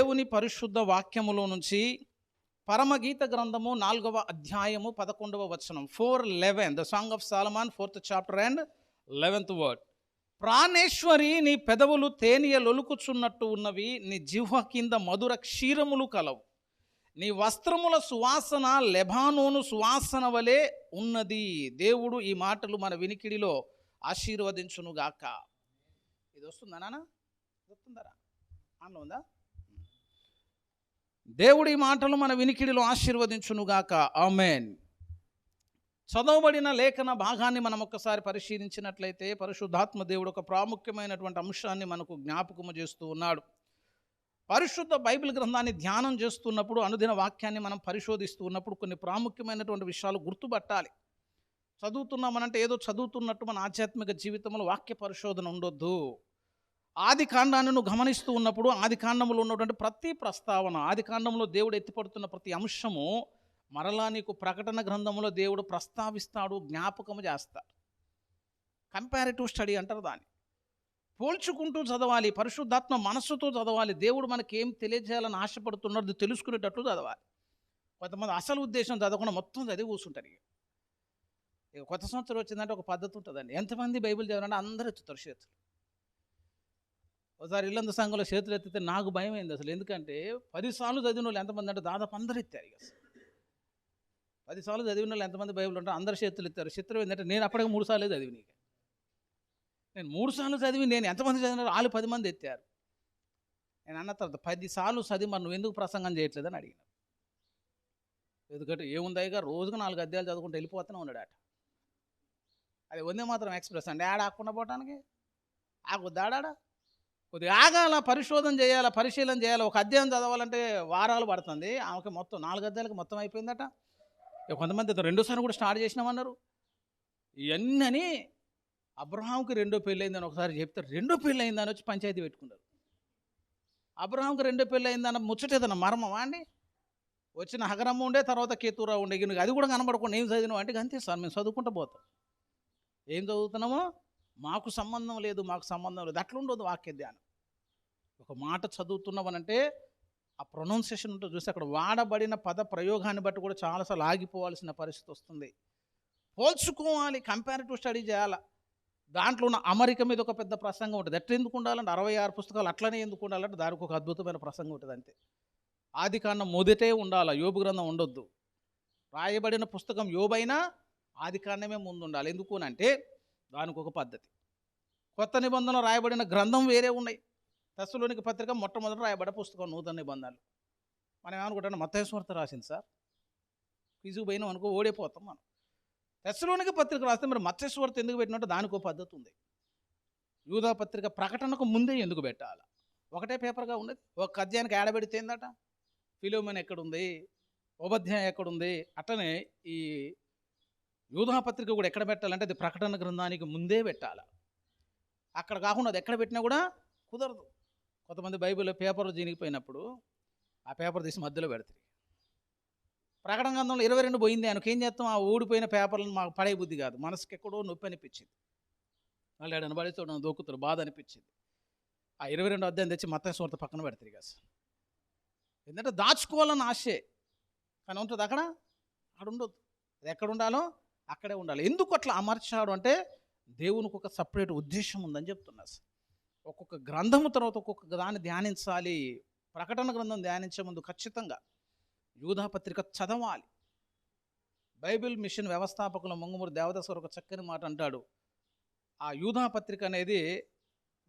దేవుని పరిశుద్ధ వాక్యములో నుంచి పరమగీత గ్రంథము 4వ అధ్యాయము 11వ వచనం. 4:11, the song of Solomon 4th chapter and 11th word. ప్రాణేశ్వరి, నీ పెదవులు తేనియలొలుకుచున్నట్టు ఉన్నవి, నీ జిహ్వ కింద మధుర క్షీరములు కలవు. నీ వస్త్రముల సువాసన లెబానోను సువాసన వలె ఉన్నది. దేవుడు ఈ మాటలు మన వినికిడిలో ఆశీర్వదించునుగాక. ఇది వస్తుందా నాన్న? వస్తుందరా? ఆన్లో ఉందా? దేవుడి మాటలు మన వినికిడిలో ఆశీర్వదించునుగాక. ఆమేన్. చదవబడిన లేఖన భాగాన్ని మనం ఒక్కసారి పరిశీలించినట్లయితే పరిశుద్ధాత్మ దేవుడు ఒక ప్రాముఖ్యమైనటువంటి అంశాన్ని మనకు జ్ఞాపకము చేస్తూ ఉన్నాడు. పరిశుద్ధ బైబిల్ గ్రంథాన్ని ధ్యానం చేస్తున్నప్పుడు, అనుదిన వాక్యాన్ని మనం పరిశోధిస్తూ ఉన్నప్పుడు కొన్ని ప్రాముఖ్యమైనటువంటి విషయాలు గుర్తుపట్టాలి. చదువుతున్నామనంటే ఏదో చదువుతున్నట్టు మన ఆధ్యాత్మిక జీవితంలో వాక్య పరిశోధన ఉండొద్దు. ఆది కాండాన్ని నువ్వు గమనిస్తూ ఉన్నప్పుడు ఆది కాండంలో ఉన్నటువంటి ప్రతి ప్రస్తావన, ఆది కాండంలో దేవుడు ఎత్తిపడుతున్న ప్రతి అంశము మరలా నీకు ప్రకటన గ్రంథంలో దేవుడు ప్రస్తావిస్తాడు, జ్ఞాపకము చేస్తాడు. కంపారిటివ్ స్టడీ అంటారు దాన్ని. పోల్చుకుంటూ చదవాలి, పరిశుద్ధాత్మ మనస్సుతో చదవాలి. దేవుడు మనకి ఏం తెలియజేయాలని ఆశపడుతున్నది తెలుసుకునేటట్లు చదవాలి. కొంతమంది అసలు ఉద్దేశం చదవకుండా మొత్తం చదివి కూర్చుంటారు. ఇక కొత్త సంవత్సరం వచ్చిందంటే ఒక పద్ధతి ఉంటుందండి. ఎంతమంది బైబిల్ చదవాలంటే అందరూ ఎత్తుతారు చేతులు. ఒకసారి ఇల్లందు సంఘంలో చేతులు ఎత్తితే నాకు భయం అయింది అసలు. ఎందుకంటే 10 సార్లు చదివిన వాళ్ళు ఎంతమంది అంటే దాదాపు అందరు ఎత్తారు. ఇక 10 సార్లు చదివిన వాళ్ళు ఎంతమంది బైబిల్ ఉంటారు? అందరు చేతులు ఎత్తారు. చిత్రం ఏంటంటే నేను అప్పటికి 3 సార్లే చదివిన. నేను 3 సార్లు చదివి నేను ఎంతమంది చదివినారు? వాళ్ళు 10 మంది ఎత్తారు. నేను అన్న తర్వాత 10 సార్లు చదివి మరి నువ్వు ఎందుకు ప్రసంగం చేయట్లేదని అడిగిన. ఎందుకంటే ఏముందయ్యగా రోజుకు 4 అధ్యాయాలు చదువుకుంటూ వెళ్ళిపోతూనే ఉన్నాడట. అది వందే మాత్రం ఎక్స్ప్రెస్ అండి. ఆకుండా పోవటానికి ఆగుద్దాడా? కొద్దిగా ఆగాల, పరిశోధన చేయాలా, పరిశీలన చేయాలి. ఒక అధ్యాయం చదవాలంటే వారాలు పడుతుంది. ఆమెకి మొత్తం 4 అధ్యాయాలకు మొత్తం అయిపోయిందట. కొంతమంది 2సారి కూడా స్టార్ట్ చేసినామన్నారు. ఇవన్నీ అబ్రహాంకి 2వ పెళ్ళి అయిందని ఒకసారి చెప్తే 2వ పెళ్ళి అయిందని వచ్చి పంచాయతీ పెట్టుకున్నారు. అబ్రహాంకి 2వ పెళ్ళి అయిందన్న ముచ్చటేదన్న మర్మమా అండి? వచ్చిన హగరమ్మ ఉండే, తర్వాత కేతురా ఉండే. అది కూడా కనబడకుండా ఏం చదివినావు అంటే అంతే సార్, మేము చదువుకుంటూ పోతాం. ఏం చదువుతున్నామో మాకు సంబంధం లేదు, మాకు సంబంధం లేదు. అట్లా ఉండదు వాక్య ధ్యానం. ఒక మాట చదువుతున్నామనంటే ఆ ప్రొనౌన్సియేషన్ ఉంటుంది చూసి, అక్కడ వాడబడిన పద ప్రయోగాన్ని బట్టి కూడా చాలాసార్లు ఆగిపోవాల్సిన పరిస్థితి వస్తుంది. పోల్చుకోవాలి, కంపారిటివ్ స్టడీ చేయాలి. దాంట్లో ఉన్న అమరిక మీద ఒక పెద్ద ప్రసంగం ఉంటుంది. ఎట్లా ఎందుకు ఉండాలంటే 66 పుస్తకాలు అట్లనే ఎందుకు ఉండాలంటే దానికి ఒక అద్భుతమైన ప్రసంగం ఉంటుంది అంతే. ఆది కాండం మొదటే ఉండాలి, యోబు గ్రంథం ఉండొద్దు. రాయబడిన పుస్తకం యోబైనా ఆది కాండమే ముందు ఉండాలి. ఎందుకు అంటే దానికి ఒక పద్ధతి. కొత్త నిబంధనలు రాయబడిన గ్రంథం వేరే ఉన్నాయి. తెస్సలోనిక పత్రిక మొట్టమొదటి రాయబడ్డ పుస్తకం నూతన నిబంధనలు. మనం ఏమనుకుంటాం, మత్తయి సువార్త రాసింది సార్, ఫీజుకు పోయినాం అనుకో ఓడిపోతాం మనం. తెస్సలోనిక పత్రిక రాస్తే మరి మత్తయి సువార్త ఎందుకు పెట్టినట్టు దానికి ఒక పద్ధతి ఉంది. యూదా పత్రిక ప్రకటనకు ముందే ఎందుకు పెట్టాలి? ఒకటే పేపర్గా ఉండేది. ఒక అధ్యాయానికి ఏడబెడితే ఏందట? ఫిలోమెన ఎక్కడుంది, ఉపధ్యాయం ఎక్కడుంది? అట్లనే ఈ యూదా పత్రిక కూడా ఎక్కడ పెట్టాలంటే అది ప్రకటన గ్రంథానికి ముందే పెట్టాలి. అక్కడ కాకుండా అది ఎక్కడ పెట్టినా కూడా కుదరదు. కొంతమంది బైబిల్లో పేపర్లు చినిగిపోయినప్పుడు ఆ పేపర్ తీసి మధ్యలో పెడతారు. ప్రకటన గ్రంథంలో 22 పోయింది, ఆయనకి ఏం చేస్తాం? ఆ ఓడిపోయిన పేపర్లను మాకు పడే బుద్ధి కాదు, మనసుకి ఎక్కడో నొప్పి అనిపించింది. వాళ్ళు ఏడని పడితే దొక్కుతారు, బాధ అనిపించింది. ఆ 22వ అధ్యాయం తెచ్చి మత్తయి సువార్త పక్కన పెడతారు. ఇక ఎందుకంటే దాచుకోవాలని ఆశే, కానీ ఉంటుంది అక్కడ ఉండదు. అది ఎక్కడ ఉండాలో అక్కడే ఉండాలి. ఎందుకు అట్లా అమర్చాడు అంటే దేవునికి ఒక సపరేట్ ఉద్దేశం ఉందని చెప్తున్నా. ఒక్కొక్క గ్రంథము తర్వాత ఒక్కొక్క దాన్ని ధ్యానించాలి. ప్రకటన గ్రంథం ధ్యానించే ముందు ఖచ్చితంగా యూదా పత్రిక చదవాలి. బైబిల్ మిషన్ వ్యవస్థాపకులు మంగుమూరి దేవదాసు ఒక చక్కని మాట అంటాడు. ఆ యూదా పత్రిక అనేది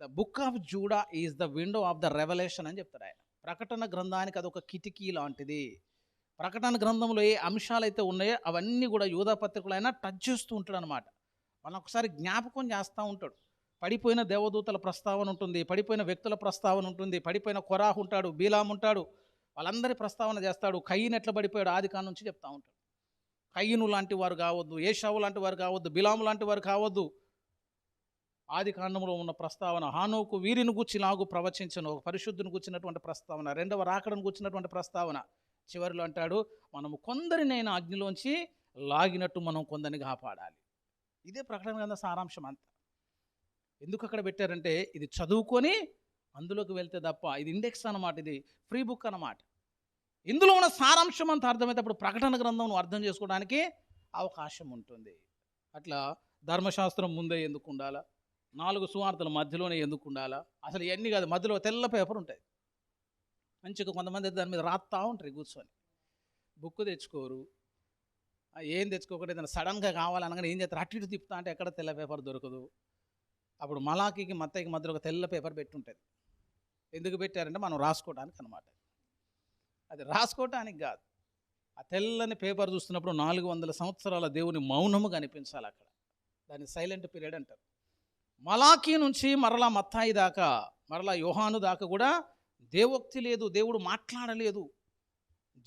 the book of JUDA is the window of the revolution అని చెప్తాడు ఆయన. ప్రకటన గ్రంథానికి అదొక కిటికీ లాంటిది. ప్రకటన గ్రంథంలో ఏ అంశాలు అయితే ఉన్నాయో అవన్నీ కూడా యూదా పత్రికలు అయినా టచ్ చేస్తూ ఉంటాడు అనమాట. మనం ఒకసారి జ్ఞాపకం చేస్తూ ఉంటాడు. పడిపోయిన దేవదూతల ప్రస్తావన ఉంటుంది, పడిపోయిన వ్యక్తుల ప్రస్తావన ఉంటుంది, పడిపోయిన కొరాహు ఉంటాడు, బీలాం ఉంటాడు, వాళ్ళందరి ప్రస్తావన చేస్తాడు. కయ్యను ఎట్లా పడిపోయాడు ఆది కాండం నుంచి చెప్తా ఉంటాడు. కయ్యను లాంటి వారు కావద్దు, ఏషావు లాంటి వారు కావద్దు, బిలాము లాంటి వారు కావద్దు. ఆది కాండంలో ఉన్న ప్రస్తావన హానోకు వీరిని గూర్చి లాగు ప్రవచించను, ఒక పరిశుద్ధుని కూర్చున్నటువంటి ప్రస్తావన, 2వ రాకడను కూర్చున్నటువంటి ప్రస్తావన. చివరిలో అంటాడు, మనము కొందరినైనా అగ్నిలోంచి లాగినట్టు మనం కొందరిని కాపాడాలి. ఇదే ప్రకటన గ్రంథ సారాంశం అంతా. ఎందుకు అక్కడ పెట్టారంటే ఇది చదువుకొని అందులోకి వెళ్తే తప్ప, ఇది ఇండెక్స్ అన్నమాట, ఇది ఫ్రీ బుక్ అన్నమాట. ఇందులో ఉన్న సారాంశం అంతా అర్థమైనప్పుడు ప్రకటన గ్రంథం నువ్వు అర్థం చేసుకోవడానికి అవకాశం ఉంటుంది. అట్లా ధర్మశాస్త్రం ముందే ఎందుకు ఉండాలా, 4 సువార్తల మధ్యలోనే ఎందుకు ఉండాలా, అసలు ఇవన్నీ కాదు. మధ్యలో తెల్ల పేపర్ ఉంటుంది, మంచిగా కొంతమంది దాని మీద రాస్తా ఉంటారు కూర్చొని. బుక్ తెచ్చుకోరు, ఏం తెచ్చుకోకుండా ఏదైనా సడన్గా కావాలనగానే ఏం చేస్తారు, అటు ఇటు తిప్పుతా అంటే ఎక్కడ తెల్ల పేపర్ దొరకదు. అప్పుడు మలాకీకి మత్తయికి మధ్యలో ఒక తెల్ల పేపర్ పెట్టి ఉంటుంది. ఎందుకు పెట్టారంటే మనం రాసుకోవడానికి అనమాట. అది రాసుకోవటానికి కాదు. ఆ తెల్లని పేపర్ చూస్తున్నప్పుడు 400 సంవత్సరాల దేవుని మౌనము కనిపించాలి అక్కడ. దాన్ని సైలెంట్ పీరియడ్ అంటారు. మలాకీ నుంచి మరలా మత్తాయి దాకా, మరలా యోహాను దాకా కూడా దేవోక్తి లేదు, దేవుడు మాట్లాడలేదు.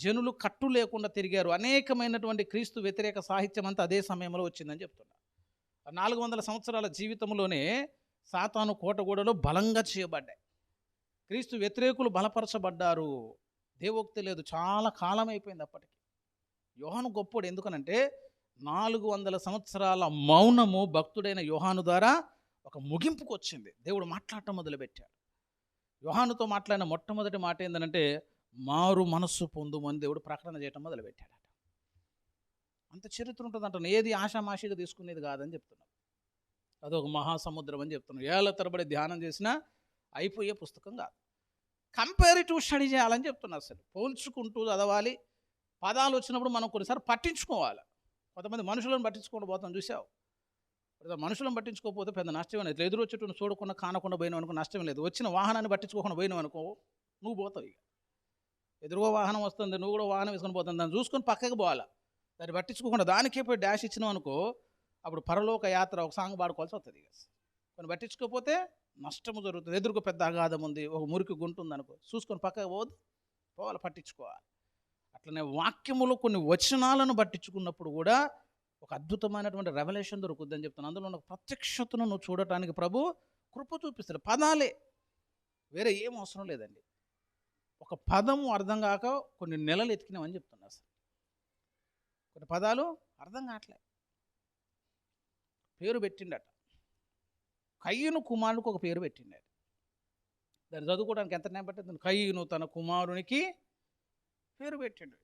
జనులు కట్టు లేకుండా తిరిగారు. అనేకమైనటువంటి క్రీస్తు వ్యతిరేక సాహిత్యం అంతా అదే సమయంలో వచ్చిందని చెప్తున్నా. 400 సంవత్సరాల జీవితంలోనే సాతాను కోటగూడలో బలంగా చేయబడ్డాయి. క్రీస్తు వ్యతిరేకులు బలపరచబడ్డారు. దేవోక్తి లేదు, చాలా కాలం అయిపోయింది అప్పటికి. యోహాను గొప్పోడు, ఎందుకనంటే 400 సంవత్సరాల మౌనము భక్తుడైన యోహాను ద్వారా ఒక ముగింపుకు వచ్చింది. దేవుడు మాట్లాడటం మొదలుపెట్టాడు. యోహానుతో మాట్లాడిన మొట్టమొదటి మాట ఏంటంటే మారు మనస్సు పొందుమని దేవుడు ప్రకటన చేయటం మొదలుపెట్టాడట. అంత చరిత్ర ఉంటుంది అంటాను. ఏది ఆషామాషిగా తీసుకునేది కాదని చెప్తున్నాను. అదొక మహాసముద్రం అని చెప్తున్నాను. ఏళ్ల తరబడి ధ్యానం చేసినా అయిపోయే పుస్తకం కాదు. కంపారిటివ్ స్టడీ చేయాలని చెప్తున్నారు. అసలు పోల్చుకుంటూ చదవాలి. పదాలు వచ్చినప్పుడు మనం కొన్నిసార్లు పట్టించుకోవాలి. కొంతమంది మనుషులను పట్టించుకొని పోతాం, చూసావు. మనుషులను పట్టించుకోకపోతే పెద్ద నష్టమే లేదు. ఎదురు వచ్చేటప్పుడు చూడకుండా కానకుండా పోయినావు అనుకో నష్టమే లేదు. వచ్చిన వాహనాన్ని పట్టించుకోకుండా పోయినావు అనుకో నువ్వు పోతావు. ఇక ఎదురుగా వాహనం వస్తుంది, నువ్వు కూడా వాహనం వేసుకొని పోతుంది, దాన్ని చూసుకొని పక్కకి పోవాలా. దాన్ని పట్టించుకోకుండా దానికే పోయి డాష్ ఇచ్చినావు అనుకో అప్పుడు పరలోక యాత్ర ఒక సాంగ్ పాడుకోవాల్సి వస్తుంది. ఇక కొన్ని పట్టించుకోకపోతే నష్టము జరుగుతుంది. ఎదురుకు పెద్ద అగాధం ఉంది, ఒక మురికి గుంటుంది అనుకో, చూసుకొని పక్కకి పోవద్దు, పోవాలి, పట్టించుకోవాలి. అట్లనే వాక్యములో కొన్ని వచనాలను పట్టించుకున్నప్పుడు కూడా ఒక అద్భుతమైనటువంటి రెవల్యూషన్ దొరుకుద్ది అని చెప్తాను. అందులో ఉన్న ప్రత్యక్షతను నువ్వు చూడటానికి ప్రభు కృప చూపిస్తాడు. పదాలే, వేరే ఏం అవసరం లేదండి. ఒక పదము అర్థం కాక కొన్ని నెలలు ఎతికినామని చెప్తున్నా. అసలు కొన్ని పదాలు అర్థం కావట్లే. పేరు పెట్టిండట, కయ్యూను కుమారునికి ఒక పేరు పెట్టిండట. దాన్ని చదువుకోవడానికి ఎంత టైం పట్టింది. కయ్యూను తన కుమారునికి పేరు పెట్టిండు.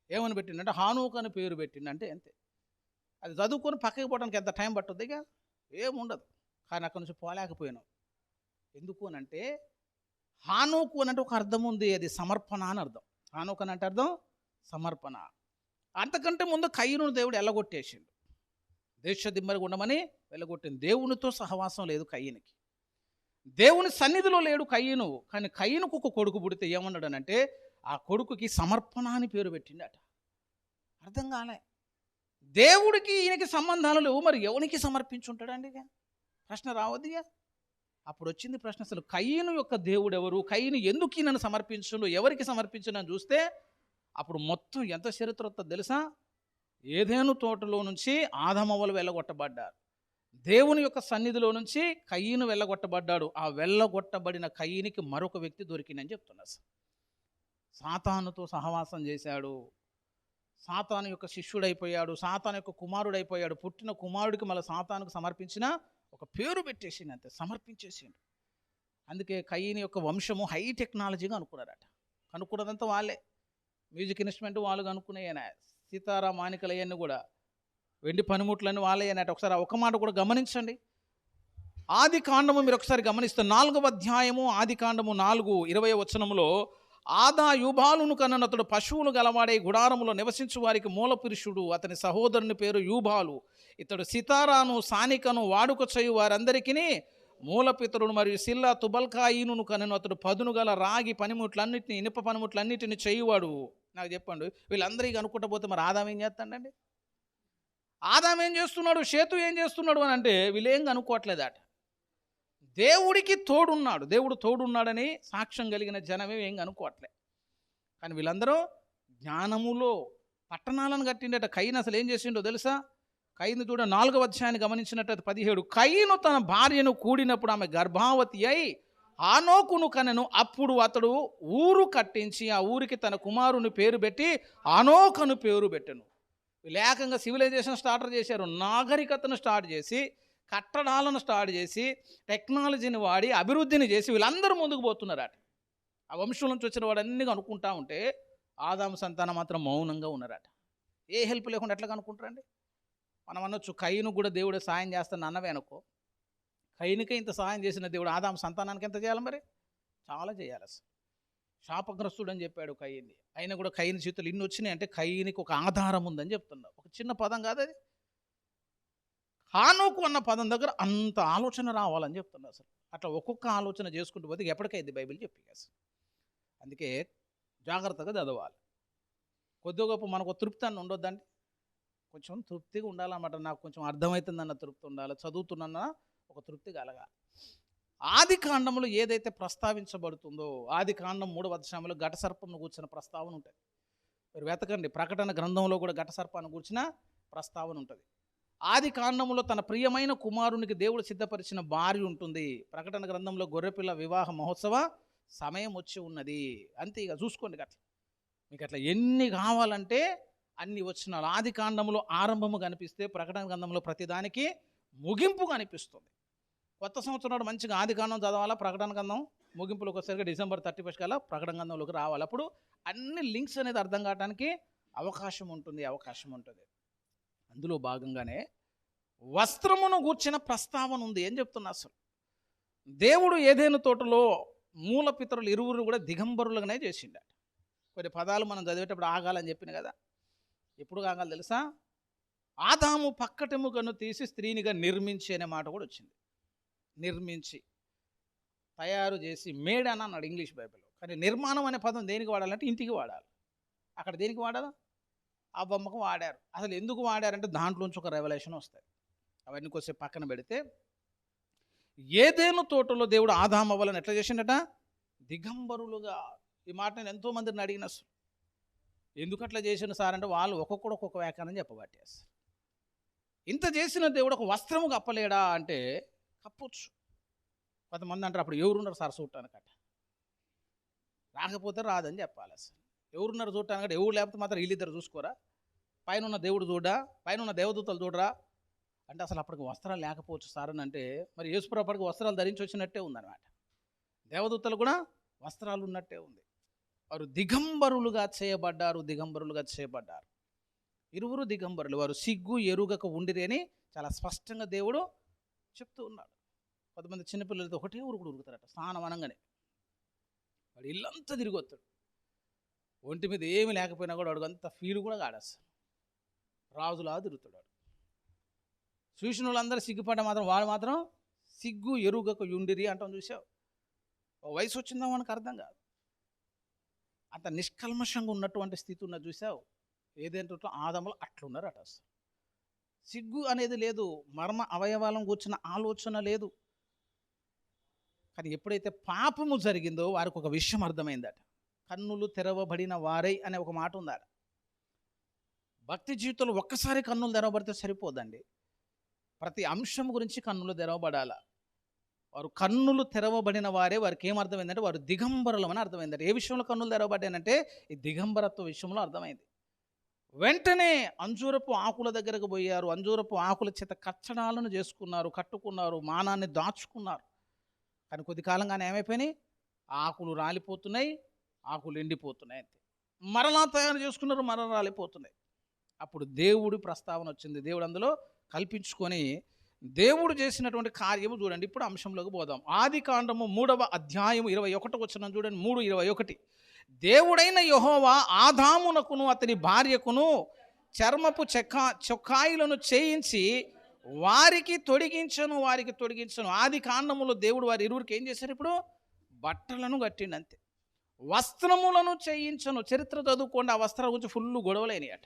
ఏమని పెట్టిండంటే హానూక్ అని పేరు పెట్టిండంటే అంతే. అది చదువుకొని పక్కకి పోవడానికి ఎంత టైం పట్టుద్ది, ఇక ఏముండదు. కానీ అక్కడి నుంచి పోలేకపోయినావు. ఎందుకు అని అంటే హానోకు అని అంటే ఒక అర్థం ఉంది, అది సమర్పణ అని అర్థం. హానోకు అని అంటే అర్థం సమర్పణ. అంతకంటే ముందు కయ్యూను దేవుడు ఎల్లగొట్టేసిండు. దేశ దిమ్మరిగా ఉండమని వెళ్ళగొట్టింది. దేవునితో సహవాసం లేదు కయ్యూనికి, దేవుని సన్నిధిలో లేడు కయ్యూను. కానీ కయ్యూనుకు ఒక కొడుకు పుడితే ఏమన్నాడు అంటే ఆ కొడుకుకి సమర్పణ అని పేరు పెట్టిండట. అర్థం కాలే. దేవుడికి ఈయనకి సంబంధాలు లేవు, మరి ఎవరికి సమర్పించుంటాడండి? ఇక ప్రశ్న రావద్దు. ఇక అప్పుడు వచ్చింది ప్రశ్న, అసలు కయ్యూను యొక్క దేవుడు ఎవరు, కయ్యూను ఎందుకు ఈయనను సమర్పించుండు, ఎవరికి సమర్పించునని చూస్తే అప్పుడు మొత్తం ఎంత చరిత్ర వస్తుందో తెలుసా? ఏదేను తోటలో నుంచి ఆదామవ్వలు వెళ్ళగొట్టబడ్డారు. దేవుని యొక్క సన్నిధిలో నుంచి కయ్యూను వెళ్ళగొట్టబడ్డాడు. ఆ వెళ్ళగొట్టబడిన కయ్యూనికి మరొక వ్యక్తి దొరికిందని చెప్తున్నారు. సాతానుతో సహవాసం చేశాడు, సాతాను యొక్క శిష్యుడైపోయాడు, సాతాను యొక్క కుమారుడైపోయాడు. పుట్టిన కుమారుడికి మళ్ళీ సాతానుకు సమర్పించిన ఒక పేరు పెట్టేసింది, అంతే, సమర్పించేసిండు. అందుకే కయ్యూను యొక్క వంశము హై టెక్నాలజీగా అనుకున్నారట. కనుక్కున్నదంతా వాళ్ళే, మ్యూజిక్ ఇన్స్ట్రుమెంట్ వాళ్ళు కనుక్కునేయన, సీతారా మాణికలయ్యన్ని కూడా, వెండి పనిముట్లన్నీ వాళ్ళే అన్నట్టు. ఒకసారి ఒక మాట కూడా గమనించండి. ఆది కాండము మీరు ఒకసారి గమనిస్తే 4వ అధ్యాయము ఆది కాండము 4:20 వచనములో ఆదా యూబాలును కన్నను, అతడు పశువులు గలవాడే గుడారములో నివసించు వారికి మూల పురుషుడు, అతని సహోదరుని పేరు యూబాలు. ఇతడు సితారాను సానికను వాడుక చేయు వారందరికీ మూలపితరుడు. మరియు సిల్లా తుబల్కాయిను కనెను, అతడు పదును గల రాగి పనిముట్లన్నింటినీ ఇనుప పనిముట్లన్నింటినీ చేయువాడు. నాకు చెప్పండి, వీళ్ళందరికీ అనుకుంటా పోతే మరి ఆదాం ఏం చేస్తాడండి? ఆదాం ఏం చేస్తున్నాడు, షేతు ఏం చేస్తున్నాడు అని అంటే వీళ్ళేం కనుక్కోవట్లేదట. దేవుడికి తోడున్నాడు, దేవుడు తోడున్నాడని సాక్ష్యం కలిగిన జనమే ఏం కనుక్కోవట్లే. కానీ వీళ్ళందరూ జ్ఞానములో పట్టణాలను కట్టిండట. కయ్యూను అసలు ఏం చేసిండో తెలుసా? కయ్యూను చూడ 4వ అధ్యాయాన్ని గమనించినట్టు 17 కయ్యూను తన భార్యను కూడినప్పుడు ఆమె గర్భావతి అయి ఆనోకును కనెను. అప్పుడు అతడు ఊరు కట్టించి ఆ ఊరికి తన కుమారుని పేరు పెట్టి ఆనోకను పేరు పెట్టెను. వీళ్ళు ఏకంగా సివిలైజేషన్ స్టార్టర్ చేశారు, నాగరికతను స్టార్ట్ చేసి కట్టడాలను స్టార్ట్ చేసి టెక్నాలజీని వాడి అభివృద్ధిని చేసి వీళ్ళందరూ ముందుకు పోతున్నారట. ఆ వంశం నుంచి వచ్చిన వాడు అన్నీ కనుక్కుంటా ఉంటే ఆదాము సంతానం మాత్రం మౌనంగా ఉన్నారట. ఏ హెల్ప్ లేకుండా ఎట్లా కనుక్కుంటారండి? మనం అనొచ్చు కయ్యను కూడా దేవుడు సాయం చేస్తాను అన్నవే అనుకో. కయ్యనికే ఇంత సాయం చేసిన దేవుడు ఆదాము సంతానానికి ఎంత చేయాలి మరి? చాలా చేయాలి. అసలు శాపగ్రస్తుడు అని చెప్పాడు కయ్యని. అయినా కూడా కయ్యని చేతులు ఇన్ని వచ్చినాయి అంటే కయ్యనికి ఒక ఆధారం ఉందని చెప్తున్నావు. ఒక చిన్న పదం కాదు అది. హానోకు అన్న పదం దగ్గర అంత ఆలోచన రావాలని చెప్తున్నా. అసలు అట్లా ఒక్కొక్క ఆలోచన చేసుకుంటూ పోతే ఎప్పటికైంది బైబిల్ చెప్పి. అసలు అందుకే జాగ్రత్తగా చదవాలి. కొద్దిగా గొప్ప మనకు తృప్తి అని ఉండొద్దండి. కొంచెం తృప్తిగా ఉండాలన్నమాట. నాకు కొంచెం అర్థమవుతుందన్న తృప్తి ఉండాలి, చదువుతున్నా ఒక తృప్తి కలగాలి. ఆది కాండంలో ఏదైతే ప్రస్తావించబడుతుందో, ఆది కాండం 3వ అధ్యాయంలో ఘట సర్పంను కూర్చున్న ప్రస్తావన ఉంటుంది. మీరు వెతకండి, ప్రకటన గ్రంథంలో కూడా ఘట సర్పాన్ని కూర్చిన ప్రస్తావన ఉంటుంది. ఆది కాండంలో తన ప్రియమైన కుమారునికి దేవుడు సిద్ధపరిచిన భార్య ఉంటుంది. ప్రకటన గ్రంథంలో గొర్రెపిల్ల వివాహ మహోత్సవ సమయం వచ్చి ఉన్నది. అంతే, ఇక చూసుకోండి. అట్లా మీకు అట్లా ఎన్ని కావాలంటే అన్ని వచనాలు ఆది కాండంలో ఆరంభము కనిపిస్తే ప్రకటన గ్రంథంలో ప్రతిదానికి ముగింపు కనిపిస్తుంది. కొత్త సంవత్సరం నాడు మంచిగా ఆది కాండం చదవాలా, ప్రకటన గ్రంథం ముగింపులోకి వచ్చేసరికి డిసెంబర్ 31 కల్లా ప్రకటన గ్రంథంలోకి రావాలి. అప్పుడు అన్ని లింక్స్ అనేది అర్థం కావడానికి అవకాశం ఉంటుంది. అందులో భాగంగానే వస్త్రమును గూర్చిన ప్రస్తావన ఉంది అని చెప్తున్నా. అసలు దేవుడు ఏదైనా తోటలో మూల పితరులు ఇరువురు కూడా దిగంబరులుగానే చేసిండట. కొన్ని పదాలు మనం చదివేటప్పుడు ఆగాలని చెప్పిన కదా. ఎప్పుడు ఆగాలి తెలుసా? ఆదాము పక్కటెముకను తీసి స్త్రీనిగా నిర్మించి అనే మాట కూడా వచ్చింది. నిర్మించి, తయారు చేసి, మేడ్ అని అన్నాడు ఇంగ్లీష్ బైబిల్లో. కానీ నిర్మాణం అనే పదం దేనికి వాడాలంటే ఇంటికి వాడాలి. అక్కడ దేనికి వాడాలి? ఆ బొమ్మకు వాడారు. అసలు ఎందుకు వాడారంటే దాంట్లోంచి ఒక రెవల్యూషన్ వస్తుంది. అవన్నీ కొద్దిసేపు పక్కన పెడితే, ఏదేను తోటలో దేవుడు ఆదాము అవ్వాలని ఎట్లా చేసిండట? దిగంబరులుగా. ఈ మాట నేను ఎంతోమందిని అడిగిన, అసలు ఎందుకు అట్లా చేసిన సార్ అంటే వాళ్ళు ఒక్కొక్కడు ఒక్కొక్క వ్యాఖ్యానం చెప్పబట్టి. అసలు ఇంత చేసిన దేవుడు ఒక వస్త్రము కప్పలేడా అంటే కప్పొచ్చు. కొంతమంది అంటారు అప్పుడు ఎవరున్నారు సార్ చూడటానికట. రాకపోతే రాదని చెప్పాలి. అసలు ఎవరున్నారు చూడటానికంటే ఎవరు లేకపోతే మాత్రం వీళ్ళిద్దరు చూసుకోరా? పైన ఉన్న దేవుడు చూడరా? పైన ఉన్న దేవదూతలు చూడరా? అంటే అసలు అప్పటికి వస్త్రాలు లేకపోవచ్చు సార్ అని అంటే మరి యేసుప్రభు అప్పటికి వస్త్రాలు ధరించి వచ్చినట్టే ఉందన్నమాట. దేవదూతలు కూడా వస్త్రాలు ఉన్నట్టే ఉంది. వారు దిగంబరులుగా చేయబడ్డారు. ఇరువురు దిగంబరులు. వారు సిగ్గు ఎరుగక ఉండిరి అని చాలా స్పష్టంగా దేవుడు చెప్తూ ఉన్నాడు. కొంతమంది చిన్నపిల్లలతో ఒకటే ఊరుకుడు ఉరుకుతారట. స్నానం అనగానే వాడు ఇల్లంతా తిరిగి వస్తాడు. ఒంటి మీద ఏమి లేకపోయినా కూడా వాడు అంత ఫీల్ కూడా కాడేస్తాడు. రాజులా తిరుగుతాడు. చూసిన వాళ్ళందరూ సిగ్గుపడ్డ మాత్రం వాడు మాత్రం సిగ్గు ఎరుగక ఉండిరి అంటాం. చూసావు? వయసు వచ్చిందా మనకు అర్థం కాదు. అంత నిష్కల్మషంగా ఉన్నటువంటి స్థితి ఉన్నది. చూసావు? ఏదేంటో ఆదములు అట్లున్నారట. అసలు సిగ్గు అనేది లేదు, మర్మ అవయవాలను కూర్చున్న ఆలోచన లేదు. కానీ ఎప్పుడైతే పాపము జరిగిందో వారికి ఒక విషయం అర్థమైందట. కన్నులు తెరవబడిన వారై అనే ఒక మాట ఉందట. భక్తి జీవితంలో ఒక్కసారి కన్నులు తెరవబడితే సరిపోదండి. ప్రతి అంశం గురించి కన్నులు తెరవబడాల. వారు కన్నులు తెరవబడిన వారే. వారికి ఏమర్థమైందంటే వారు దిగంబరులం అని అర్థమైందట. ఏ విషయంలో కన్నులు తెరవబడ్డానంటే ఈ దిగంబరత్వ విషయంలో అర్థమైంది. వెంటనే అంజూరపు ఆకుల దగ్గరకు పోయారు. అంజూరపు ఆకుల చేత కచ్చడాలను చేసుకున్నారు, కట్టుకున్నారు, మానాన్ని దాచుకున్నారు. కానీ కొద్ది కాలంగానే ఏమైపోయినాయి? ఆకులు రాలిపోతున్నాయి, ఆకులు ఎండిపోతున్నాయి. అంతే. మరలా తయారు చేసుకున్నారు, మరలా రాలిపోతున్నాయి. అప్పుడు దేవుడి ప్రస్తావన వచ్చింది. దేవుడు అందులో కల్పించుకొని దేవుడు చేసినటువంటి కార్యము చూడండి. ఇప్పుడు అంశంలోకి పోదాం. ఆది కాండము 3వ అధ్యాయం 21 వచనం చూడండి. 3:21. దేవుడైన యెహోవా ఆదామునకును అతని భార్యకును చర్మపు చొక్కాయిలను చేయించి వారికి తొడిగించను. ఆది కాండములో దేవుడు వారి ఇరువురికి ఏం చేశారు? ఇప్పుడు బట్టలను కట్టిండు. అంతే. వస్త్రములను చేయించను. చరిత్ర చదువుకోండి. ఆ వస్త్రాల గురించి ఫుల్ గొడవలేని అట.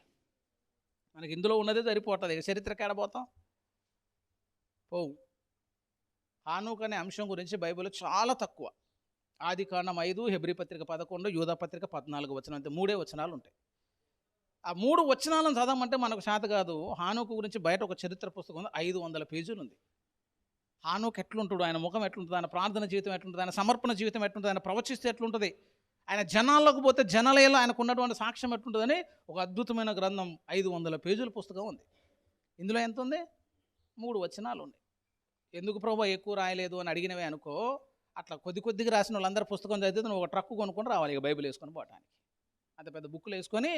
మనకి ఇందులో ఉన్నదే సరిపోతుంది. చరిత్రకి ఆడబోతాం పోవు. హానోకు అనే అంశం గురించి బైబిల్లో చాలా తక్కువ. ఆది కాండం 5, హెబ్రీ పత్రిక 11, యూదా పత్రిక 14 వచనం. అంతే 3 వచనాలు ఉంటాయి. ఆ 3 వచనాలను చదవమంటే మనకు శాత కాదు. హానోకు గురించి బయట ఒక చరిత్ర పుస్తకం ఉంది, 500 పేజీలు ఉంది. హానోకు ఎట్లుంటాడు, ఆయన ముఖం ఎట్లుంటుంది, ఆయన ప్రార్థన జీవితం ఎట్లుంటుంది, ఆయన సమర్పణ జీవితం ఎట్లుంటుంది, ఆయన ప్రవచిస్తే ఎట్లుంటుంది, ఆయన జనాల్లోకి పోతే జనాలయంలో ఆయనకు ఉన్నటువంటి సాక్ష్యం ఎట్లుంటుందని ఒక అద్భుతమైన గ్రంథం 500 పేజీల పుస్తకం ఉంది. ఇందులో ఎంత ఉంది? 3 వచనాలు ఉన్నాయి. ఎందుకు ప్రభు ఎక్కువ రాయలేదు అని అడిగినవే అనుకో, అట్లా కొద్ది కొద్దిగా రాసిన వాళ్ళందరూ పుస్తకం చదివితే నువ్వు ఒక ట్రక్కు కొనుక్కొని రావాలి ఇక బైబిల్ వేసుకొని పోవటానికి. అంత పెద్ద బుక్కులు వేసుకొని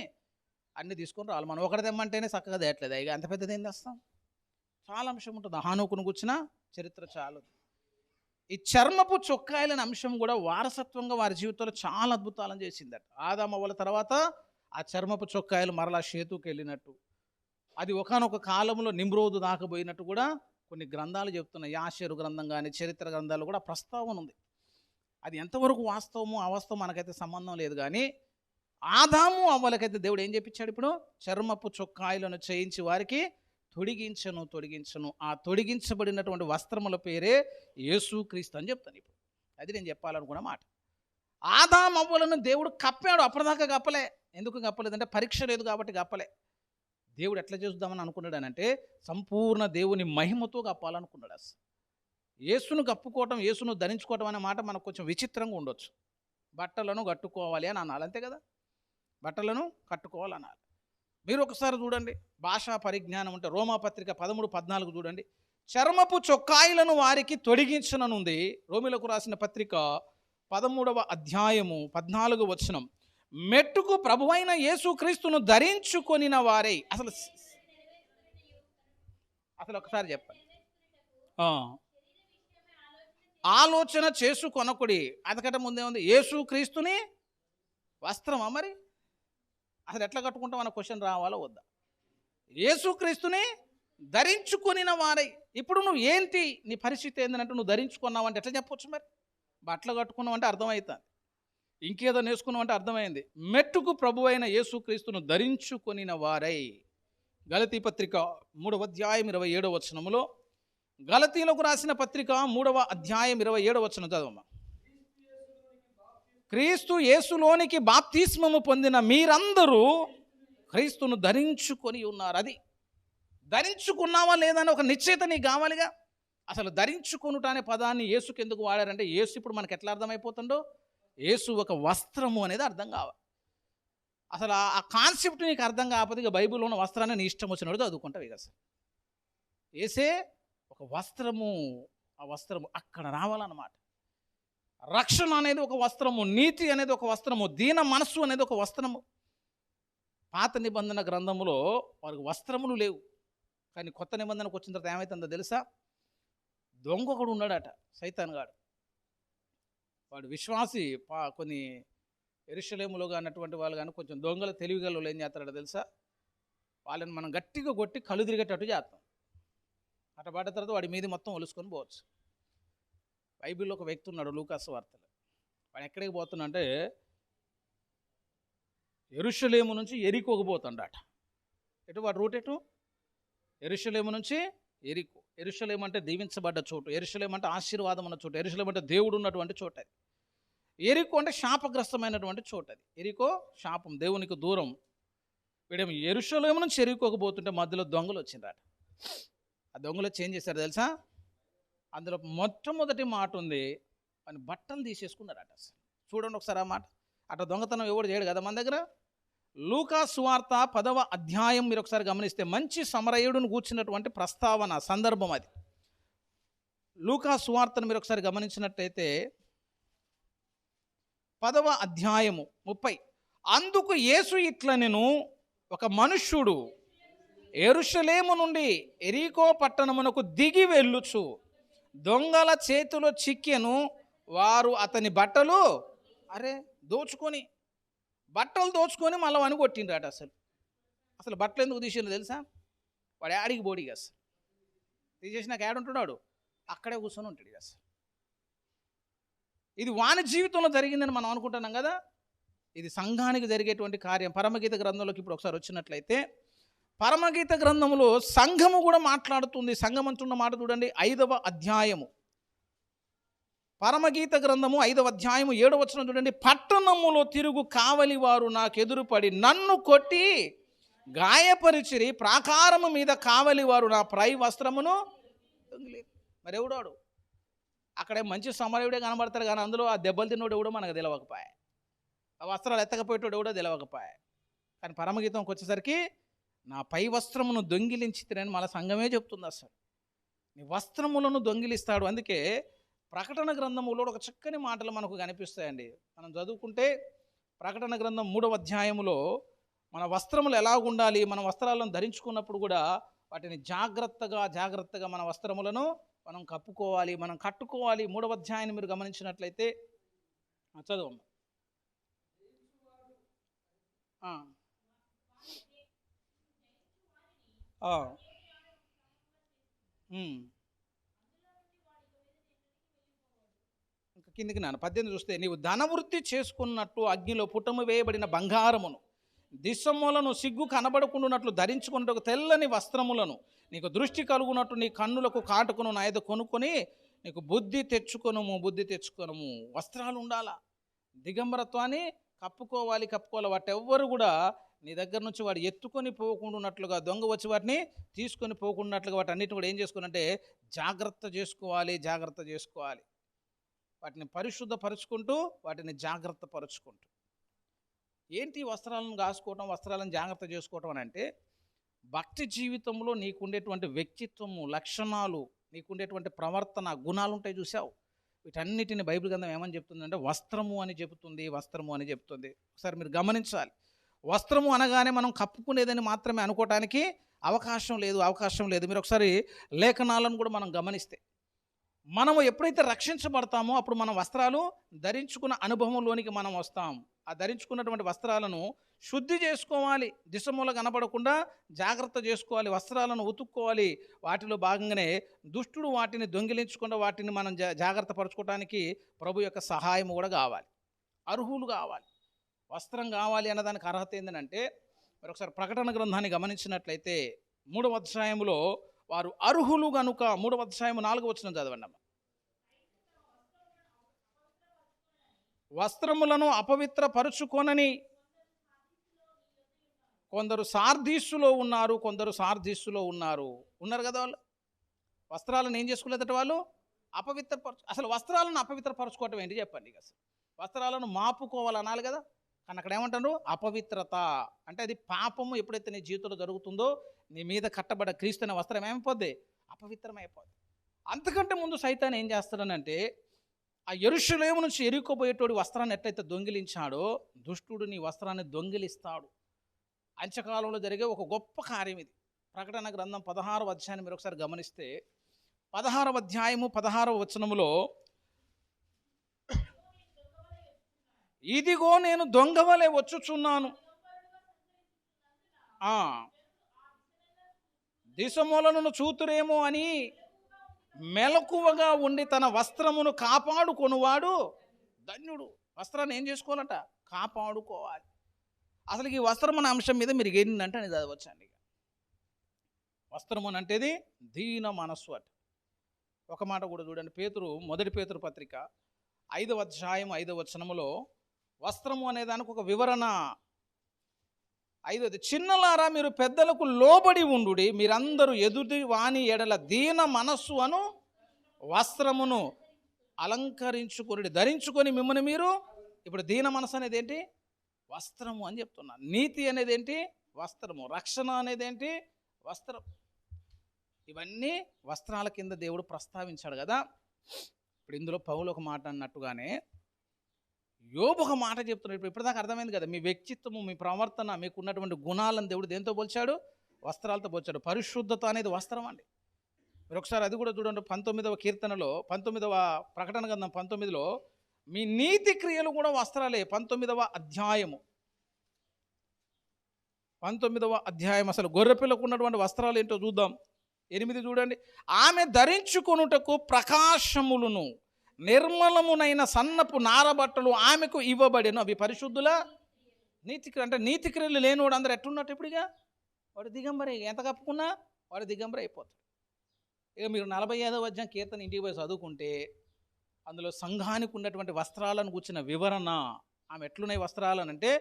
అన్నీ తీసుకొని రావాలి. మనం ఒకటి తెమ్మంటేనే చక్కగా తేయట్లేదు, ఇక అంత పెద్దది ఏం చేస్తాం? చాలా అంశం ఉంటుంది. హానోకును కూర్చున్న చరిత్ర చాలు. ఈ చర్మపు చొక్కాయలనే అంశం కూడా వారసత్వంగా వారి జీవితంలో చాలా అద్భుతాలను చేసిందట. ఆదామవ్వల తర్వాత ఆ చర్మపు చొక్కాయలు మరలా షేతుకి వెళ్ళినట్టు, అది ఒకానొక కాలంలో నిమ్రోదు దాకపోయినట్టు కూడా కొన్ని గ్రంథాలు చెప్తున్నాయి. యాషేరు గ్రంథం కానీ చరిత్ర గ్రంథాలు కూడా ప్రస్తావన ఉంది. అది ఎంతవరకు వాస్తవమో అవాస్తవం మనకైతే సంబంధం లేదు. కానీ ఆదాము అవ్వలకైతే దేవుడు ఏం చెప్పించాడు? ఇప్పుడు చర్మపు చొక్కాయలను చేయించి వారికి తొడిగించను. ఆ తొడిగించబడినటువంటి వస్త్రముల పేరే యేసుక్రీస్తు అని చెప్తాను. ఇప్పుడు అది నేను చెప్పాలనుకున్న మాట. ఆదాము అవ్వలను దేవుడు కప్పాడు. అప్పటిదాకా కప్పలే. ఎందుకు కప్పలేదంటే పరీక్ష లేదు కాబట్టి కప్పలే. దేవుడు ఎట్లా చేద్దామని అనుకున్నాడు అంటే సంపూర్ణ దేవుని మహిమతో కప్పాలనుకున్నాడు. అసలు యేసును కప్పుకోవటం, యేసును ధరించుకోవటం అనే మాట మనకు కొంచెం విచిత్రంగా ఉండొచ్చు. బట్టలను కట్టుకోవాలి అని అనాలి, అంతే కదా? బట్టలను కట్టుకోవాలనాలి. మీరు ఒకసారి చూడండి, భాషా పరిజ్ఞానం ఉంటే రోమాపత్రిక 13:14 చూడండి. చర్మపు చొక్కాయిలను వారికి తొడిగించనుంది. రోమిలకు రాసిన పత్రిక 13వ అధ్యాయము 14వ వచనం. మెట్టుకు ప్రభువైన యేసుక్రీస్తును ధరించుకొనిన వారై. అసలు ఒకసారి చెప్పండి. ఆలోచన చేసుకొనకుడి. అంతకంటే ముందే ఉంది యేసుక్రీస్తుని వస్త్రమా? మరి అసలు ఎట్లా కట్టుకుంటాం అన్న క్వశ్చన్ రావాలో వద్దా? యేసుక్రీస్తుని ధరించుకొనిన వారై. ఇప్పుడు నువ్వు ఏంటి, నీ పరిస్థితి ఏంటంటే నువ్వు ధరించుకున్నావు అంటే ఎట్లా చెప్పొచ్చు? మరి బట్టలు కట్టుకున్నావు అంటే అర్థమవుతుంది, ఇంకేదో నేర్చుకున్నావు అంటే అర్థమైంది. మెట్టుకు ప్రభువైన యేసుక్రీస్తును ధరించుకొనిన వారై. గలతీ పత్రిక 3వ అధ్యాయం 27వ వచనములో, గలతీలకు రాసిన పత్రిక 3వ అధ్యాయం 27వ వచనం చదవమ్మా. క్రీస్తు యేసులోనికి బాప్తిస్మము పొందిన మీరందరూ క్రీస్తును ధరించుకొని ఉన్నారు. అది ధరించుకున్నావా లేదని ఒక నిశ్చయిత నీకు కావాలిగా. అసలు ధరించుకొనుట అనే పదాన్ని యేసుకి ఎందుకు వాడారంటే, యేసు ఇప్పుడు మనకు ఎట్లా అర్థమైపోతుందో, యేసు ఒక వస్త్రము అనేది అర్థం కావాలి. అసలు ఆ కాన్సెప్ట్ నీకు అర్థం కాకపోతే ఇక బైబిల్లో ఉన్న వస్త్రాన్ని నీ ఇష్టం వచ్చినట్టు చదువుకుంటావు. ఇక అసలు యేసే ఒక వస్త్రము, ఆ వస్త్రము అక్కడ రావాలన్నమాట. రక్షణ అనేది ఒక వస్త్రము, నీతి అనేది ఒక వస్త్రము, దీన మనస్సు అనేది ఒక వస్త్రము. పాత నిబంధన గ్రంథములో వారికి వస్త్రములు లేవు. కానీ కొత్త నిబంధనకు వచ్చిన తర్వాత ఏమవుతుందో తెలుసా? దొంగ ఒకడు ఉన్నాడట, సైతాన్ గాడు. వాడు విశ్వాసి. కొన్ని యెరూషలేములో అన్నటువంటి వాళ్ళు కానీ కొంచెం దొంగలు తెలివిగల ఏం చేస్తాడో తెలుసా? వాళ్ళని మనం గట్టిగా కొట్టి కళ్ళు తిరిగేటట్టు చేస్తాం. అట్ట పడ్డ తర్వాత వాడి మీద మొత్తం ఒలుసుకొని పోవచ్చు. బైబిల్లో ఒక వ్యక్తి ఉన్నాడు, లూకాసు వార్తలు. వాడు ఎక్కడికి పోతున్నాడంటే యెరూషలేము నుంచి ఎరికోకు పోతుండట. ఎటు వాడు రూట్ ఎటు? యెరూషలేము నుంచి ఎరికో. యెరూషలేము అంటే దీవించబడ్డ చోటు, యెరూషలేము అంటే ఆశీర్వాదం ఉన్న చోటు, యెరూషలేము అంటే దేవుడు ఉన్నటువంటి చోటు. అది ఎరికో అంటే శాపగ్రస్తమైనటువంటి చోటు. అది ఎరికో శాపం, దేవునికి దూరం. వీడేమో యెరూషలేము నుంచి ఎరికోకు పోతుంటే మధ్యలో దొంగలు వచ్చిందట. ఆ దొంగలు వచ్చి ఏం చేశారు తెలుసా? అందులో మొట్టమొదటి మాట ఉంది, అని బట్టలు తీసేసుకున్నారట. అసలు చూడండి ఒకసారి ఆ మాట. అట్లా దొంగతనం ఎవడు చేయడు కదా మన దగ్గర. లూకా సువార్త 10వ అధ్యాయం మీరు ఒకసారి గమనిస్తే మంచి సమరయుడును కూర్చున్నటువంటి ప్రస్తావన సందర్భం అది. లూకా సువార్తను మీరు ఒకసారి గమనించినట్టయితే 10వ అధ్యాయము 30. అందుకు యేసు ఇట్లనెను, ఒక మనుష్యుడు యెరూషలేము నుండి ఎరికో పట్టణమునకు దిగి వెళ్ళుచు దొంగల చేతిలో చిక్కెను. వారు అతని బట్టలు దోచుకొని మళ్ళీ వని కొట్టిండ్రట. అసలు బట్టలు ఎందుకు తీసిండ్రు తెలుసా? వాడు యాడికి బోడిగా అసలు తీసేసినాక యాడుంటున్నాడు, అక్కడే కూర్చొని ఉంటాడు. అసలు ఇది వాని జీవితంలో జరిగిందని మనం అనుకుంటున్నాం కదా. ఇది సంఘానికి జరిగేటువంటి కార్యం. పరమగీత గ్రంథంలోకి ఇప్పుడు ఒకసారి వచ్చినట్లయితే, పరమగీత గ్రంథంలో సంఘము కూడా మాట్లాడుతుంది. సంఘం అంటున్న మాట చూడండి, 5వ అధ్యాయము. పరమగీత గ్రంథము 5వ అధ్యాయము 7వ వచనం చూడండి. పట్టణములో తిరుగు కావలి వారు నాకెదురుపడి నన్ను కొట్టి గాయపరిచిరి, ప్రాకారము మీద కావలి వారు నా ప్రై వస్త్రమును దొంగిలి. మరి ఎవడాడు? అక్కడే మంచి సమరయుడే కనబడతారు, కానీ అందులో ఆ దెబ్బలు తిన్నోడు ఎవడో మనకు తెలవకపోయా, ఆ వస్త్రాలు ఎత్తకపోయేటోడు ఎవడో తెలవకపోయా. కానీ పరమగీతంకి వచ్చేసరికి నా పై వస్త్రమును దొంగిలించి తినని మన సంఘమే చెప్తుంది. అసలు నీ వస్త్రములను దొంగిలిస్తాడు. అందుకే ప్రకటన గ్రంథములో ఒక చక్కని మాటలు మనకు కనిపిస్తాయండి. మనం చదువుకుంటే ప్రకటన గ్రంథం 3వ అధ్యాయములో మన వస్త్రములు ఎలా ఉండాలి, మన వస్త్రాలను ధరించుకున్నప్పుడు కూడా వాటిని జాగ్రత్తగా మన వస్త్రములను మనం కప్పుకోవాలి, మనం కట్టుకోవాలి. 3వ అధ్యాయాన్ని మీరు గమనించినట్లయితే చదువు. ఇంకా కిందికి 18 చూస్తే, నీవు ధనవృత్తి చేసుకున్నట్టు అగ్నిలో పుటము వేయబడిన బంగారమును, దిశములను సిగ్గు కనబడకుండానట్లు ధరించుకున్నట్టు తెల్లని వస్త్రములను, నీకు దృష్టి కలుగునట్టు నీ కన్నులకు కాటుకును నా ఎదుట కొనుక్కొని నీకు బుద్ధి తెచ్చుకొనము. వస్త్రాలు ఉండాలా, దిగంబరత్వాన్ని కప్పుకోవాలి. వాటెవ్వరు కూడా నీ దగ్గర నుంచి వాడు ఎత్తుకొని పోకుండాన్నట్లుగా, దొంగ వచ్చి వాటిని తీసుకొని పోకుండాన్నట్లుగా వాటి అన్నిటిని కూడా ఏం చేసుకోవాలంటే జాగ్రత్త చేసుకోవాలి. వాటిని పరిశుద్ధపరుచుకుంటూ, వాటిని జాగ్రత్త పరుచుకుంటూ. ఏంటి వస్త్రాలను కాసుకోవటం, వస్త్రాలను జాగ్రత్త చేసుకోవటం అని అంటే, భక్తి జీవితంలో నీకుండేటువంటి వ్యక్తిత్వము, లక్షణాలు, నీకుండేటువంటి ప్రవర్తన, గుణాలు ఉంటాయి చూసావు. వీటన్నిటిని బైబిల్ గ్రంథం ఏమని చెప్తుందంటే వస్త్రము అని చెబుతుంది. ఒకసారి మీరు గమనించాలి. వస్త్రము అనగానే మనం కప్పుకునేదని మాత్రమే అనుకోవటానికి అవకాశం లేదు. మీరు ఒకసారి లేఖనాలను కూడా మనం గమనిస్తే, మనము ఎప్పుడైతే రక్షించబడతామో అప్పుడు మన వస్త్రాలు ధరించుకున్న అనుభవంలోనికి మనం వస్తాం. ఆ ధరించుకున్నటువంటి వస్త్రాలను శుద్ధి చేసుకోవాలి, దిశమూల కనబడకుండా జాగ్రత్త చేసుకోవాలి, వస్త్రాలను ఉతుక్కోవాలి. వాటిలో భాగంగానే దుష్టుడు వాటిని దొంగిలించకుండా వాటిని మనం జాగ్రత్త పరచుకోవడానికి ప్రభు యొక్క సహాయం కూడా కావాలి. అర్హులు కావాలి, వస్త్రం కావాలి అన్నదానికి అర్హత ఏంటంటే, మరి ఒకసారి ప్రకటన గ్రంథాన్ని గమనించినట్లయితే 3వ అధ్యాయంలో వారు అర్హులు గనుక, 3వ అధ్యాయం 4వ వచనం చదవండి అమ్మ. వస్త్రములను అపవిత్రపరుచుకొనని కొందరు సార్దీస్సులో ఉన్నారు కదా. వాళ్ళు వస్త్రాలను ఏం చేసుకోలేదట, వాళ్ళు అసలు వస్త్రాలను అపవిత్రపరచుకోవటం ఏంటి చెప్పండి. అసలు వస్త్రాలను మాపుకోవాలనాలి కదా, కానీ అక్కడ ఏమంటారు, అపవిత్రత అంటే అది పాపము. ఎప్పుడైతే నీ జీవితంలో జరుగుతుందో నీ మీద కట్టబడ్డ క్రీస్తు అనే వస్త్రం ఏమైపోద్ది, అపవిత్రమైపోద్ది. అంతకంటే ముందు సైతాన్ ఏం చేస్తాడనంటే, ఆ యెరూషలేము నుంచి ఎరుకోబోయేటోడి వస్త్రాన్ని ఎట్లయితే దొంగిలించాడో, దుష్టుడు నీ వస్త్రాన్ని దొంగిలిస్తాడు. అంత్యకాలంలో జరిగే ఒక గొప్ప కార్యం ఇది. ప్రకటన గ్రంథం 16వ అధ్యాయాన్ని మీరు ఒకసారి గమనిస్తే, 16వ అధ్యాయము 16వ వచనములో, ఇదిగో నేను దొంగవలే వచ్చుచున్నాను, దిశమూలను చూతురేమో అని మెలకువగా ఉండి తన వస్త్రమును కాపాడుకొనువాడు ధన్యుడు. వస్త్రాన్ని ఏం చేసుకోవాలట, కాపాడుకోవాలి. అసలు ఈ వస్త్రం అనే అంశం మీద మీరు ఏంటంటే అని చదవచ్చండి. వస్త్రము అంటేది దీన మనస్సు అట. ఒక మాట కూడా చూడండి, మొదటి పేతురు పత్రిక 5వ అధ్యాయం 5వ వచనములో వస్త్రము అనే దానికి ఒక వివరణ. 5వది, చిన్నలారా మీరు పెద్దలకు లోబడి ఉండుడి, మీరందరూ ఎదుటి వాని ఎడల దీన మనస్సు అను వస్త్రమును అలంకరించుకొని ధరించుకొని మిమ్మల్ని మీరు. ఇప్పుడు దీన మనసు అనేది ఏంటి, వస్త్రము అని చెప్తున్నా. నీతి అనేది ఏంటి, వస్త్రము. రక్షణ అనేది ఏంటి, వస్త్రం. ఇవన్నీ వస్త్రాల కింద దేవుడు ప్రస్తావించాడు కదా. ఇప్పుడు ఇందులో పౌలు ఒక మాట అన్నట్టుగానే యోబు ఒక మాట చెప్తున్నాడు. ఇప్పటిదాకా అర్థమైంది కదా, మీ వ్యక్తిత్వము, మీ ప్రవర్తన, మీకు ఉన్నటువంటి గుణాలను దేవుడు దేంతో పోల్చాడు, వస్త్రాలతో పోల్చాడు. పరిశుద్ధత అనేది వస్త్రం అండి. మీరు ఒకసారి అది కూడా చూడండి. 19వ కీర్తనలో, 19వ ప్రకటన గ్రంథం 19లో మీ నీతి క్రియలు కూడా వస్త్రాలే. 19వ అధ్యాయం అసలు గొర్రెపిల్లకు ఉన్నటువంటి వస్త్రాలు ఏంటో చూద్దాం. 8 చూడండి, ఆమె ధరించుకొనుటకు ప్రకాశములను నిర్మలమునైన సన్నపు నారబట్టలు ఆమెకు ఇవ్వబడెను, అవి పరిశుద్ధుల నీతిక్రియ. అంటే నీతిక్రియలు లేనివాడు అందరూ ఎట్లున్నట్టు, ఇప్పుడుగా వాడు దిగంబరే. ఎంత కప్పుకున్నా వాడు దిగంబరే అయిపోతాడు. ఇక మీరు 45వ అధ్యాయం కీర్తన ఇంటికి పోయి చదువుకుంటే అందులో సంఘానికి ఉన్నటువంటి వస్త్రాలను కూర్చిన వివరణ, ఆమె ఎట్లున్నాయి వస్త్రాలను అంటే,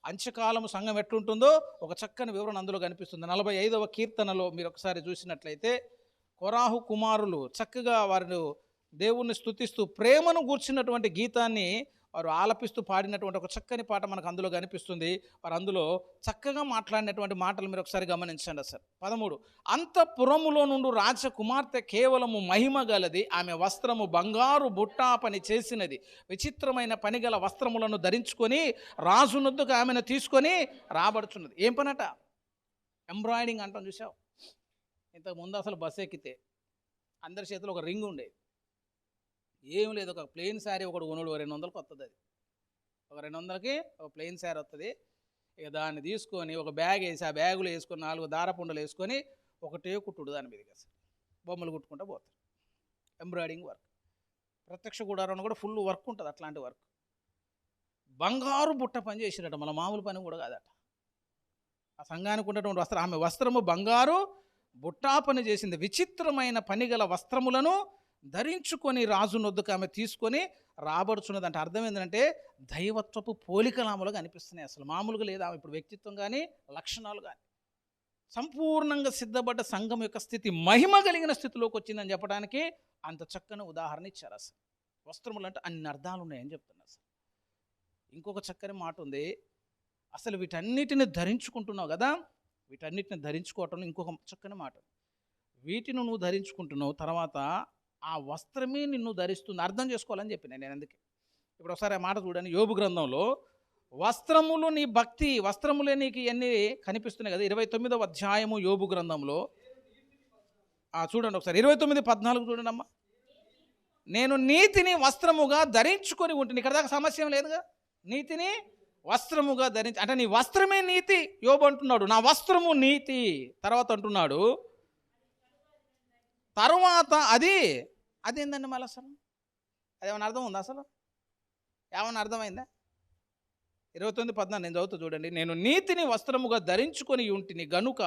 అంత్యకాలము సంఘం ఎట్లుంటుందో ఒక చక్కని వివరణ అందులో కనిపిస్తుంది. 45వ కీర్తనలో మీరు ఒకసారి చూసినట్లయితే, కొరాహు కుమారులు చక్కగా వారిని దేవుణ్ణి స్తుతిస్తూ ప్రేమను గూర్చినటువంటి గీతాన్ని వారు ఆలపిస్తూ పాడినటువంటి ఒక చక్కని పాట మనకు అందులో కనిపిస్తుంది. వారు అందులో చక్కగా మాట్లాడినటువంటి మాటలు మీరు ఒకసారి గమనించండి. అసలు 13, అంతఃపురములో నుండి రాజకుమార్తె కేవలము మహిమ గలది, ఆమె వస్త్రము బంగారు బుట్టా పని చేసినది, విచిత్రమైన పనిగల వస్త్రములను ధరించుకొని రాజునొద్దకు ఆమెను తీసుకొని రాబడుచున్నది. ఏం పనట? ఎంబ్రాయిడింగ్ అంటాం, చూసావు? ఇంతకుముందు అసలు బస్సు ఎక్కితే అందరి చేతిలో ఒక రింగ్ ఉండేది. ఏం లేదు, ఒక ప్లెయిన్ శారీ ఒకటి కొనుడు 200కి వస్తుంది. అది ఒక 200కి ఒక ప్లెయిన్ శారీ వస్తుంది. ఇక దాన్ని తీసుకొని ఒక బ్యాగ్ వేసి, ఆ బ్యాగులో వేసుకొని 4 దారపుండలు వేసుకొని ఒకటే కుట్టుడు దాని మీదకి అసలు బొమ్మలు కుట్టుకుంటూ పోతారు. Embroidering work. ప్రత్యక్ష గుడారంలో కూడా ఫుల్ వర్క్ ఉంటుంది. అట్లాంటి వర్క్ బంగారు బుట్ట పని చేసిరట, మన మామూలు పని కూడా కాదట. ఆ సంఘానికి ఉన్నటువంటి వస్త్రం, ఆమె వస్త్రము బంగారు బుట్టా పని చేసింది, విచిత్రమైన పని గల వస్త్రములను ధరించుకొని రాజునొద్దకు ఆమె తీసుకొని రాబడుచున్నది. అంటే అర్థం ఏంటంటే దైవత్వపు పోలికలాములుగా అనిపిస్తున్నాయి. అసలు మామూలుగా లేదు ఆమె ఇప్పుడు వ్యక్తిత్వం కానీ లక్షణాలు కానీ. సంపూర్ణంగా సిద్ధపడ్డ సంఘం యొక్క స్థితి మహిమ కలిగిన స్థితిలోకి వచ్చిందని చెప్పడానికి అంత చక్కని ఉదాహరణ ఇచ్చారు. అసలు వస్త్రములు అంటే అన్ని అర్థాలు ఉన్నాయని చెప్తున్నారు. అసలు ఇంకొక చక్కని మాట ఉంది. అసలు వీటన్నిటిని ధరించుకుంటున్నావు కదా, వీటన్నిటిని ధరించుకోవటంలో ఇంకొక చక్కని మాట, వీటిని నువ్వు ధరించుకుంటున్నావు, తర్వాత ఆ వస్త్రమే నిన్ను ధరిస్తుంది. అర్థం చేసుకోవాలని చెప్పిన నేను. అందుకే ఇప్పుడు ఒకసారి ఆ మాట చూడండి. యోబు గ్రంథంలో వస్త్రములు నీ భక్తి, వస్త్రములే నీకు ఇవన్నీ కనిపిస్తున్నాయి కదా. 29వ అధ్యాయము యోబు గ్రంథంలో చూడండి ఒకసారి, 29:14 చూడండి అమ్మా. నేను నీతిని వస్త్రముగా ధరించుకొని ఉంటుంది. ఇక్కడ దాకా సమస్య లేదుగా. నీతిని వస్త్రముగా ధరించి అంటే నీ వస్త్రమే నీతి. యోబు అంటున్నాడు నా వస్త్రము నీతి. తర్వాత అంటున్నాడు తరువాత అదేందండి మళ్ళీ అసలు అదేమన్నా అర్థం ఉందా? అసలు ఏమన్నా అర్థమైందా? 29:14 నేను చదువుతా చూడండి. నేను నీతిని వస్త్రముగా ధరించుకొని ఉంటిని గనుక,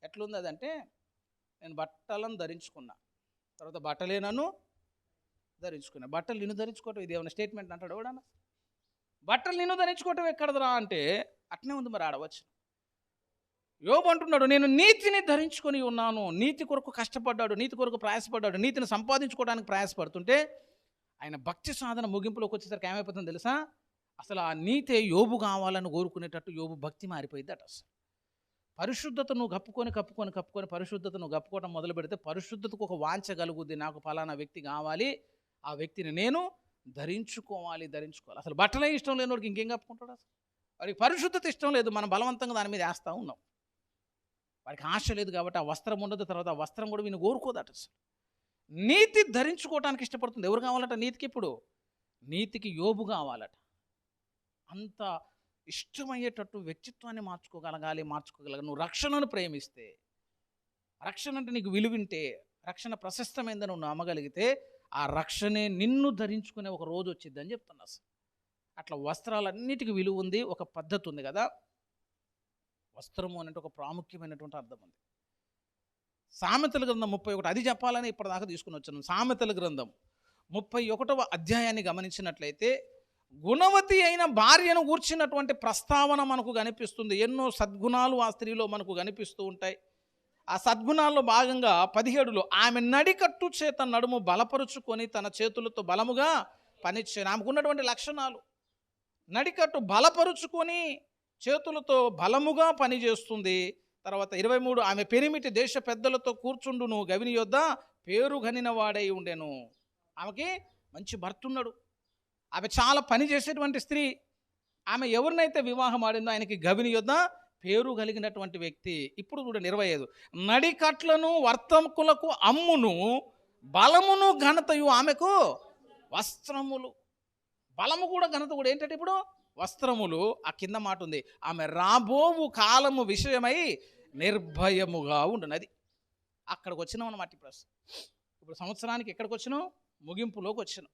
ఎట్లుంది అదంటే, నేను బట్టలను ధరించుకున్నా, తర్వాత బట్టలే నన్ను ధరించుకున్నా. బట్టలు నిన్ను ధరించుకోవటం ఇది ఏమైనా స్టేట్మెంట్ అంటాడు ఎవడన్నా? బట్టలు నిన్ను ధరించుకోవటం ఎక్కడదరా అంటే అట్నే ఉంది. మరి ఆడవచ్చు. యోబు అంటున్నాడు నేను నీతిని ధరించుకొని ఉన్నాను. నీతి కొరకు కష్టపడ్డాడు, నీతి కొరకు ప్రయాసపడ్డాడు, నీతిని సంపాదించుకోవడానికి ప్రయాసపడుతుంటే ఆయన భక్తి సాధన ముగింపులోకి వచ్చేసరికి ఏమైపోతుందో తెలుసా? అసలు ఆ నీతే యోబు కావాలని కోరుకునేటట్టు యోబు భక్తి మారిపోయింది అట. అసలు పరిశుద్ధత నువ్వు కప్పుకొని పరిశుద్ధత నువ్వు కప్పుకోవడం మొదలు పెడితే పరిశుద్ధతకు ఒక వాంఛ కలుగుద్ది. నాకు ఫలానా వ్యక్తి కావాలి, ఆ వ్యక్తిని నేను ధరించుకోవాలి. అసలు బట్టలే ఇష్టం లేనివాడికి ఇంకేం కప్పుకుంటాడు? అసలు వాడికి పరిశుద్ధత ఇష్టం లేదు, మనం బలవంతంగా దాని మీద వేస్తూ ఉన్నాం. వాడికి ఆశ లేదు కాబట్టి ఆ వస్త్రం ఉండదు, తర్వాత ఆ వస్త్రం కూడా వీళ్ళు కోరుకోదట. అసలు నీతి ధరించుకోవడానికి ఇష్టపడుతుంది. ఎవరు కావాలట నీతికి? ఇప్పుడు నీతికి యోబు కావాలట. అంత ఇష్టమయ్యేటట్టు వ్యక్తిత్వాన్ని మార్చుకోగలగాలి. నువ్వు రక్షణను ప్రేమిస్తే, రక్షణ అంటే నీకు విలువింటే, రక్షణ ప్రశస్తమైందని నువ్వు నమ్మగలిగితే ఆ రక్షణే నిన్ను ధరించుకునే ఒక రోజు వచ్చిందని చెప్తున్నా. అసలు అట్లా వస్త్రాలన్నిటికీ విలువ ఉంది, ఒక పద్ధతి ఉంది కదా. వస్త్రము అంటే ఒక ప్రాముఖ్యమైనటువంటి అర్థం ఉంది. సామెతల గ్రంథం 31, అది చెప్పాలని ఇప్పటిదాకా తీసుకుని వచ్చాను. సామెతల గ్రంథం 31వ అధ్యాయాన్ని గమనించినట్లయితే గుణవతి అయిన భార్యను గూర్చినటువంటి ప్రస్తావన మనకు కనిపిస్తుంది. ఎన్నో సద్గుణాలు ఆ స్త్రీలో మనకు కనిపిస్తూ ఉంటాయి. ఆ సద్గుణాల్లో భాగంగా 17లో ఆమె నడికట్టు చేత నడుము బలపరుచుకొని తన చేతులతో బలముగా పనిచేయను. ఆమెకున్నటువంటి లక్షణాలు నడికట్టు బలపరుచుకొని చేతులతో బలముగా పనిచేస్తుంది. తర్వాత 23 ఆమె పెనిమిటి దేశ పెద్దలతో కూర్చుండును, గవిని యొద్ద పేరు గనిన వాడై ఉండెను. ఆమెకి మంచి భర్త ఉన్నాడు, ఆమె చాలా పని చేసేటువంటి స్త్రీ. ఆమె ఎవరినైతే వివాహం ఆడిందో ఆయనకి గవిని యొద్ద పేరు కలిగినటువంటి వ్యక్తి. ఇప్పుడు చూడండి 25 నడికట్లను వర్తకులకు అమ్మును, బలమును ఘనతయు ఆమెకు వస్త్రములు. బలము కూడా ఘనత కూడా ఏంటంటే ఇప్పుడు వస్త్రములు. ఆ కింద మాట ఉంది, ఆమె రాబోవు కాలము విషయమై నిర్భయముగా ఉండును. అది అక్కడికి వచ్చినాం అన్నమాట. ఇప్పుడు సంవత్సరానికి ఎక్కడికి వచ్చినాం? ముగింపులోకి వచ్చినాం.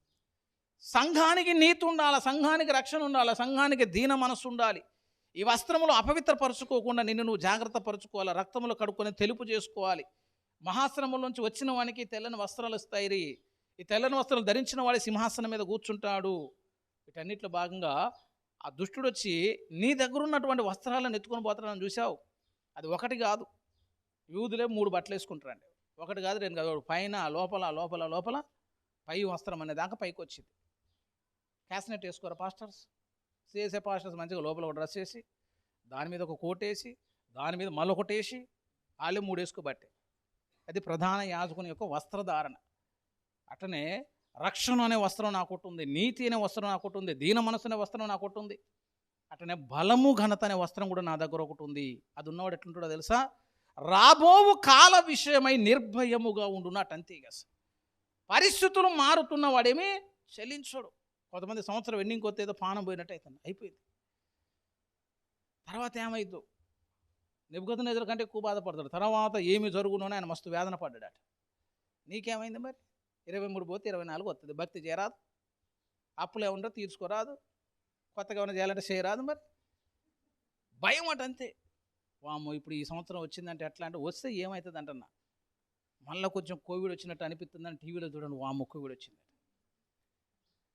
సంఘానికి నీతి ఉండాలి, సంఘానికి రక్షణ ఉండాలి, సంఘానికి దీన మనస్సు ఉండాలి. ఈ వస్త్రములు అపవిత్రపరచుకోకుండా నిన్ను నువ్వు జాగ్రత్త పరుచుకోవాలి, రక్తములు కడుక్కొని తెలుపు చేసుకోవాలి. మహాశ్రమం నుంచి వచ్చిన వానికి తెల్లని వస్త్రాలు ఇస్తాయి. ఈ తెల్లని వస్త్రాలు ధరించిన వాడి సింహాసనం మీద కూర్చుంటాడు. వీటన్నిటిలో భాగంగా ఆ దుష్టుడు వచ్చి నీ దగ్గర ఉన్నటువంటి వస్త్రాలను ఎత్తుకొని పోతాడని చూసావు. అది ఒకటి కాదు, యూదులే 3 బట్టలు వేసుకుంటారండి. ఒకటి కాదు, 2 కాదు, పైన లోపల పై వస్త్రం అనే దాకా పైకి వచ్చింది. క్యాస్నెట్ వేసుకోరా పాస్టర్స్? సిఎస్ఏ పాస్టర్స్ మంచిగా లోపల ఒక డ్రెస్ వేసి, దాని మీద ఒక కోట్ వేసి, దాని మీద మళ్ళొకటి వేసి, వాళ్ళు 3 వేసుకోబట్టే. అది ప్రధాన యాజకుని యొక్క వస్త్రధారణ. అట్లనే రక్షణ అనే వస్త్రం నాకొకటి ఉంది, నీతి అనే వస్త్రం నాకొకటి ఉంది, దీన మనసు అనే వస్త్రం నాకొకటి ఉంది. అట్లనే బలము ఘనత అనే వస్త్రం కూడా నా దగ్గర ఒకటి ఉంది. అది ఉన్నవాడు ఎట్లుంటాడో తెలుసా? రాబోవు కాల విషయమై నిర్భయముగా ఉండున్నట్టు. అంతే. ఇక పరిస్థితులు మారుతున్న వాడేమీ చెల్లించడు. కొంతమంది సంవత్సరం ఎండింగ్ కొత్త ఏదో పానం పోయినట్టు అవుతుంది, అయిపోయింది. తర్వాత ఏమైద్దు? నెబుకద్నెజరు కంటే ఎక్కువ బాధపడతాడు. తర్వాత ఏమి జరుగునో ఆయన మస్తు వేదన పడ్డాడట. నీకేమైంది మరి? 23 పోతే 24 వస్తుంది. భక్తి చేయరాదు, అప్పులు ఏమన్నా తీర్చుకోరాదు, కొత్తగా ఏమైనా చేయాలంటే చేయరాదు. మరి భయం అట. అంతే. వామ్మో ఇప్పుడు ఈ సంవత్సరం వచ్చిందంటే ఎట్లా అంటే, వస్తే ఏమవుతుంది అంటున్నా. మళ్ళీ కొంచెం కోవిడ్ వచ్చినట్టు అనిపిస్తుందని టీవీలో చూడండి, వామ్మో కోవిడ్ వచ్చింది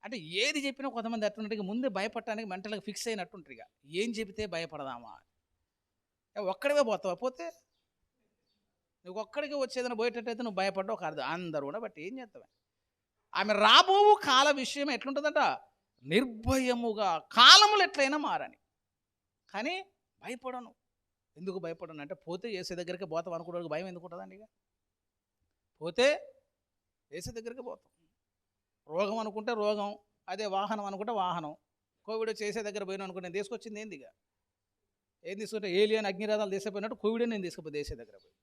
అంటే ఏది చెప్పినా కొంతమంది అట్లుంటారు. ముందే భయపడటానికి మెంటల్గా ఫిక్స్ అయినట్టుంటారు. ఇక ఏం చెబితే భయపడదామా? ఒక్కడివే పోతావా? పోతే నువ్వు ఒక్కడికే వచ్చేదని పోయేటట్టయితే నువ్వు భయపడ్డావు ఒక అర్థం. అందరూ కూడా బట్టి ఏం చేస్తావా? ఆమె రాబోవు కాల విషయం ఎట్లుంటుందట? నిర్భయముగా. కాలములు ఎట్లయినా మారని, కానీ భయపడను. ఎందుకు భయపడను అంటే, పోతే ఏసే దగ్గరికి పోతాం అనుకోవడానికి భయం ఎందుకు ఉంటుందండి? ఇక పోతే ఏసే దగ్గరికి పోతాం. రోగం అనుకుంటే రోగం, అదే వాహనం అనుకుంటే వాహనం. కోవిడ్ చేసే దగ్గర పోయినా అనుకుంటే నేను తీసుకొచ్చింది ఏంది? ఇక ఏం తీసుకుంటే ఏలియన్ అగ్నిరాధాలు తీసుకుపోయినట్టు కోవిడే నేను తీసుకుపోయి దేశ దగ్గర పోయి.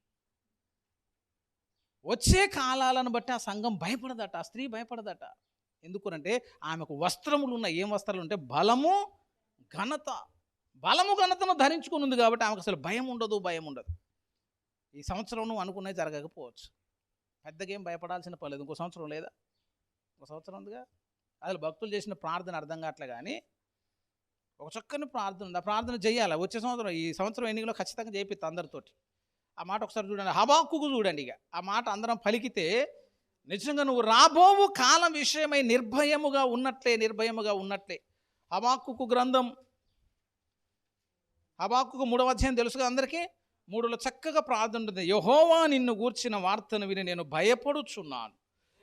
వచ్చే కాలాలను బట్టి ఆ సంఘం భయపడదట, ఆ స్త్రీ భయపడదట. ఎందుకునంటే ఆమెకు వస్త్రములు ఉన్నాయి. ఏం వస్త్రాలు ఉంటే? బలము ఘనత. బలము ఘనతను ధరించుకుని ఉంది కాబట్టి ఆమెకు అసలు భయం ఉండదు. ఈ సంవత్సరం నువ్వు అనుకున్నది జరగకపోవచ్చు, పెద్దగా ఏం భయపడాల్సిన పర్లేదు. ఇంకో సంవత్సరం లేదా? ఒక సంవత్సరం ఉందిగా. అసలు భక్తులు చేసిన ప్రార్థన అర్థం కావట్లే, కానీ ఒక చక్కని ప్రార్థన ఉంది. ఆ ప్రార్థన చేయాలి. వచ్చే సంవత్సరం, ఈ సంవత్సరం ఎన్నికలో ఖచ్చితంగా చేపిస్తా అందరితోటి. ఆ మాట ఒకసారి చూడండి. హబాక్కుకు చూడండి. ఇక ఆ మాట అందరం పలికితే నిజంగా నువ్వు రాబోవు కాలం విషయమై నిర్భయముగా ఉన్నట్లే. హబాక్కుకు గ్రంథం, హబాక్కుకు 3వ అధ్యాయం తెలుసుగా అందరికీ. 3లో చక్కగా ప్రార్థన ఉంటుంది. యెహోవా నిన్ను గూర్చిన వార్తను విని నేను భయపడుచున్నాను.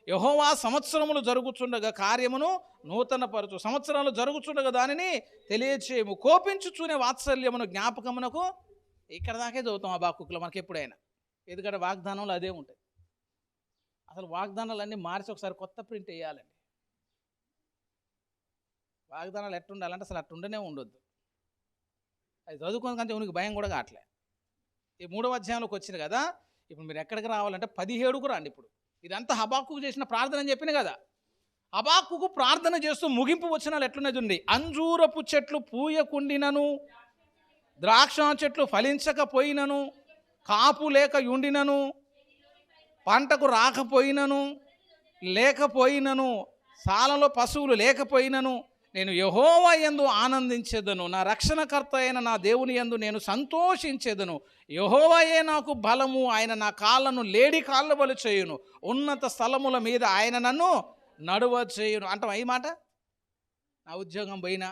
యెహోవా సంవత్సరములు జరుగుచుండగా కార్యమును నూతనపరచు. సంవత్సరాలు జరుగుచుండగా దానిని తెలియచేయము. కోపించుచునే వాత్సల్యమును జ్ఞాపకమునకు. ఇక్కడ దాకే చదువుతాం హబాక్కుకులో మనకి ఎప్పుడైనా. ఎందుకంటే వాగ్దానంలో అదే ఉంటాయి. అసలు వాగ్దానాలన్నీ మార్చి ఒకసారి కొత్త ప్రింట్ వేయాలండి. వాగ్దానాలు ఎట్టుండాలంటే అసలు అట్టుండనే ఉండొద్దు. అది చదువుకుని కంటే ఉనికి భయం కూడా కావట్లే. ఈ 3వ అధ్యాయంలోకి వచ్చింది కదా. ఇప్పుడు మీరు ఎక్కడికి రావాలంటే 17కు రండి. ఇప్పుడు ఇదంతా హబాక్కుకు చేసిన ప్రార్థన అని చెప్పిన కదా. హబాక్కుకు ప్రార్థన చేస్తూ ముగింపు వచనాలు ఎట్లున్నది ఉంది. అంజూరపు చెట్లు పూయకుండినను, ద్రాక్ష చెట్లు ఫలించకపోయినను, కాపు లేక యుండినను, పంటకు రాకపోయినను లేకపోయినను, సాలలో పశువులు లేకపోయినను, నేను యెహోవా యందు ఆనందించేదను. నా రక్షణకర్త అయిన నా దేవుని యందు నేను సంతోషించేదను. యెహోవాయే నాకు బలము, ఆయన నా కాళ్ళను లేడి కాళ్ళ వలె చేయును. ఉన్నత స్థలముల మీద ఆయన నన్ను నడువ చేయును. అంటాం ఈ మాట. నా ఉద్యోగం పోయినా,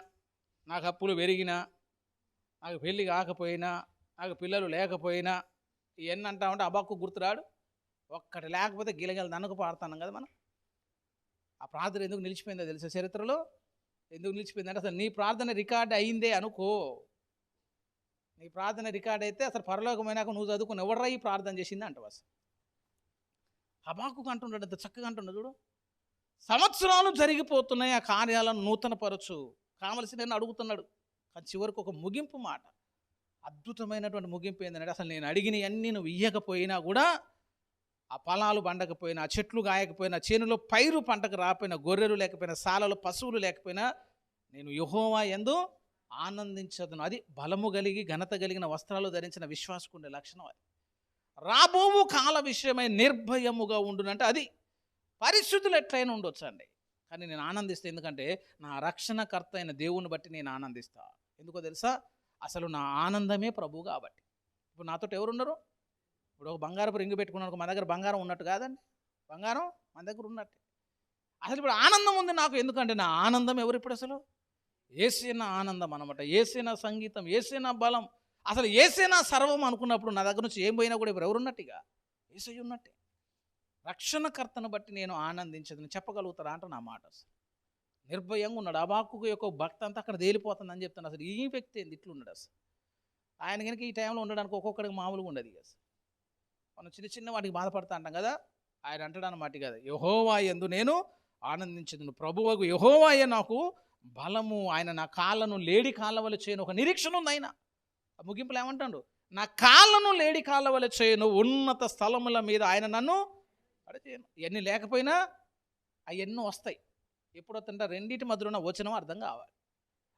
నాకు అప్పులు పెరిగినా, నాకు పెళ్ళి కాకపోయినా, నాకు పిల్లలు లేకపోయినా, ఇవన్నీ అంటామంటే హబాక్కుకు గుర్తురాడు. ఒక్కటి లేకపోతే గిలగిల నన్నుకు పాడుతున్నాం కదా మనం. ఆ ప్రార్థన ఎందుకు నిలిచిపోయిందో తెలుసా? చరిత్రలో ఎందుకు నిలిచిపోయిందంటే, అసలు నీ ప్రార్థన రికార్డ్ అయిందే అనుకో. నీ ప్రార్థన రికార్డ్ అయితే అసలు పరలోకమైనాక నువ్వు చదువుకుని ఎవడరా ఈ ప్రార్థన చేసింది అంటావు. అసలు హబాక్కుకు అంటున్నాడు, అంత చక్కగా అంటున్నాడు చూడు. సంవత్సరాలు జరిగిపోతున్నాయి, ఆ కార్యాలను నూతనపరచు కావలసిన అడుగుతున్నాడు. కానీ చివరికి ఒక ముగింపు మాట, అద్భుతమైనటువంటి ముగింపు ఏంటంటే, అసలు నేను అడిగినవన్నీ నువ్వు ఇయ్యకపోయినా కూడా, ఆ పొలాలు పండకపోయినా, ఆ చెట్లు గాయకపోయినా, చేనులో పైరు పంటకు రాకపోయినా, గొర్రెలు లేకపోయినా, సాలలో పశువులు లేకపోయినా, నేను యెహోవా యందు ఆనందించదును. అది బలము కలిగి ఘనత కలిగిన వస్త్రాలు ధరించిన విశ్వాసకుండే లక్షణం. అది రాబోవు కాల విషయమై నిర్భయముగా ఉండునంటే అది పరిస్థితులు ఎట్లయినా ఉండొచ్చు అండి, కానీ నేను ఆనందిస్తాను. ఎందుకంటే నా రక్షణకర్త అయిన దేవుని బట్టి నేను ఆనందిస్తా. ఎందుకో తెలుసా? అసలు నా ఆనందమే ప్రభువు కాబట్టి. ఇప్పుడు నాతో ఎవరున్నారు? ఇప్పుడు ఒక బంగారపు రింగు పెట్టుకున్నాను, మన దగ్గర బంగారం ఉన్నట్టు కాదండి, బంగారం మన దగ్గర ఉన్నట్టు. అసలు ఇప్పుడు ఆనందం ఉంది నాకు. ఎందుకంటే నా ఆనందం ఎవరు? ఇప్పుడు అసలు యేసే నా ఆనందం అనమాట. యేసే నా సంగీతం, యేసే నా బలం, అసలు యేసే నా సర్వం అనుకున్నప్పుడు నా దగ్గర నుంచి ఏం పోయినా కూడా ఇప్పుడు ఎవరున్నట్టుగా యేసయ్య ఉన్నట్టే. రక్షణకర్తను బట్టి నేను ఆనందించదని చెప్పగలుగుతారా అంటే నా మాట. నిర్భయంగా ఉన్నాడు. హబక్కూకు యొక్క భక్తి అంతా అక్కడ తేలిపోతుందని చెప్తాను. అసలు ఈ వ్యక్తి ఏంది ఇట్లున్నాడు అసలు. ఆయన కనుక ఈ టైంలో ఉండడానికి ఒక్కొక్కడికి మామూలుగా ఉండదు అసలు. మనం చిన్న చిన్న వాటికి బాధపడతా అంటాం కదా, ఆయన అంటాడు అన్నమాట కదా, యెహోవా యందు నేను ఆనందించదును, ప్రభువగు యెహోవాయే నాకు బలము, ఆయన నా కాళ్ళను లేడి కాళ్ళ వలె చేయను. ఒక నిరీక్షణ ఉంది ఆయన. ఆ ముగింపులు ఏమంటాడు, నా కాళ్ళను లేడి కాళ్ళ వలె చేయను, ఉన్నత స్థలముల మీద ఆయన నన్ను చేయను. ఇవన్నీ లేకపోయినా అవన్నీ వస్తాయి. ఎప్పుడు వస్తుంటే రెండింటి మధ్యలో ఉన్న వచనం అర్థం కావాలి.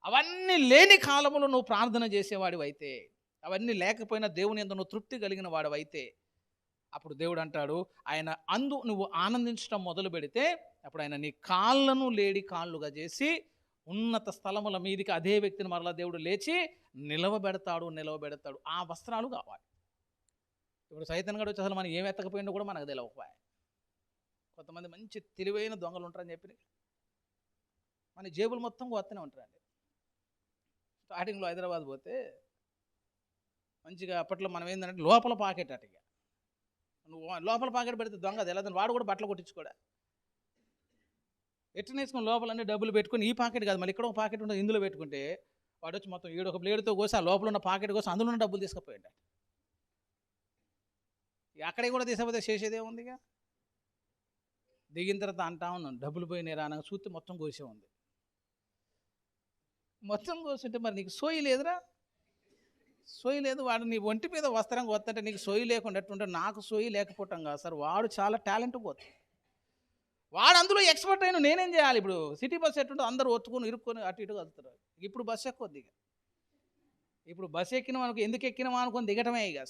అవన్నీ లేని కాలములో నువ్వు ప్రార్థన చేసేవాడివైతే, అవన్నీ లేకపోయినా దేవుని యందు నువ్వు తృప్తి కలిగిన వాడివైతే, అప్పుడు దేవుడు అంటాడు, ఆయన అందు నువ్వు ఆనందించడం మొదలు పెడితే అప్పుడు ఆయన నీ కాళ్ళను లేడి కాళ్ళుగా చేసి ఉన్నత స్థలముల మీదికి అదే వ్యక్తిని మరలా దేవుడు లేచి నిలవబెడతాడు. ఆ వస్త్రాలు కావాలి. ఇప్పుడు సైతన్ గడు వచ్చి అసలు మనం ఏం ఎత్తకపోయిందో కూడా మనకు తెలియకపోయా. కొంతమంది మంచి తెలివైన దొంగలు ఉంటారని చెప్పి మన జేబులు మొత్తం కొత్తనే ఉంటారండి. స్టార్టింగ్లో హైదరాబాద్ పోతే మంచిగా అప్పట్లో మనం ఏంటంటే లోపల పాకెట్ అటుగా, నువ్వు లోపల పాకెట్ పెడితే దొంగ అది ఎలా, వాడు కూడా బట్టలు కొట్టించుకోడా, ఎట్లా వేసుకుని లోపలన్నీ డబ్బులు పెట్టుకుని ఈ పాకెట్ కాదు మళ్ళీ ఇక్కడ ఒక పాకెట్ ఉంటుంది, ఇందులో పెట్టుకుంటే వాడు వచ్చి మొత్తం ఈడు ఒక బ్లేడ్తో కోసి ఆ లోపల ఉన్న పాకెట్ కోసం అందులో ఉన్న డబ్బులు తీసుకుపోయాడు. అక్కడే కూడా తీసుకపోతే చేసేదే ఉందిగా. దిగిన తర్వాత అంటా ఉన్నాను, డబ్బులు పోయినాయి రానగా చూస్తే మొత్తం కోసే ఉంది. మొత్తం కోసుంటే మరి నీకు సోయి లేదురా, సోయి లేదు. వాడు నీ ఒంటి మీద వస్త్రం కొత్తంటే నీకు సోయి లేకుండా ఎట్టుంటే, నాకు సోయి లేకపోవటం కాదు సార్, వాడు చాలా టాలెంట్ పోతుంది, వాడు అందులో ఎక్స్పర్ట్ అయిన నేనేం చేయాలి. ఇప్పుడు సిటీ బస్సు ఎట్టుంటే అందరూ ఒత్తుకొని ఇరుక్కొని అటు ఇటు కలుగుతారు. ఇప్పుడు బస్సు ఎక్కొద్ది, ఇప్పుడు బస్సు ఎక్కిన మనకు ఎందుకు ఎక్కినామా అనుకొని దిగటమే. ఇక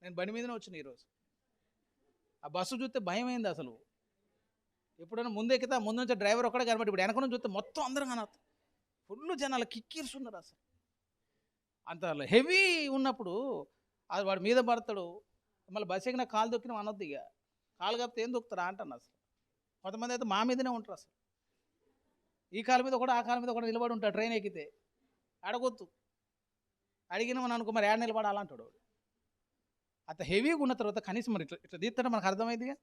నేను బండి మీదనే వచ్చిన ఈరోజు. ఆ బస్సు చూస్తే భయం అయింది అసలు. ఎప్పుడైనా ముందు ఎక్కితే ముందు నుంచి డ్రైవర్ ఒక్కడే కనబడి, ఇప్పుడు వెనక నుంచి చూస్తే మొత్తం అందరం కనబడుతుంది. ఫుల్ జనాలు కిక్కిరుస్తున్నారు అసలు. అంత హెవీ ఉన్నప్పుడు అది వాడి మీద పడతాడు. మళ్ళీ బస్సు ఎక్కిన కాలు దొక్కిన అనొద్దు. ఇక కాలు కాపితే ఏం దొక్కుతారా అంటాను అసలు. కొంతమంది అయితే మా మీదనే ఉంటారు అసలు. ఈ కాలు మీద కూడా ఆ కాలు మీద కూడా నిలబడి ఉంటాడు. ట్రైన్ ఎక్కితే అడగొద్దు, అడిగినామని అనుకో మరి ఏడ నిలబడాలంటాడు. అంత హెవీగా ఉన్న తర్వాత కనీసం మరి ఇట్లా ఇట్లా తీస్తాడు మనకు అర్థమైందిగా.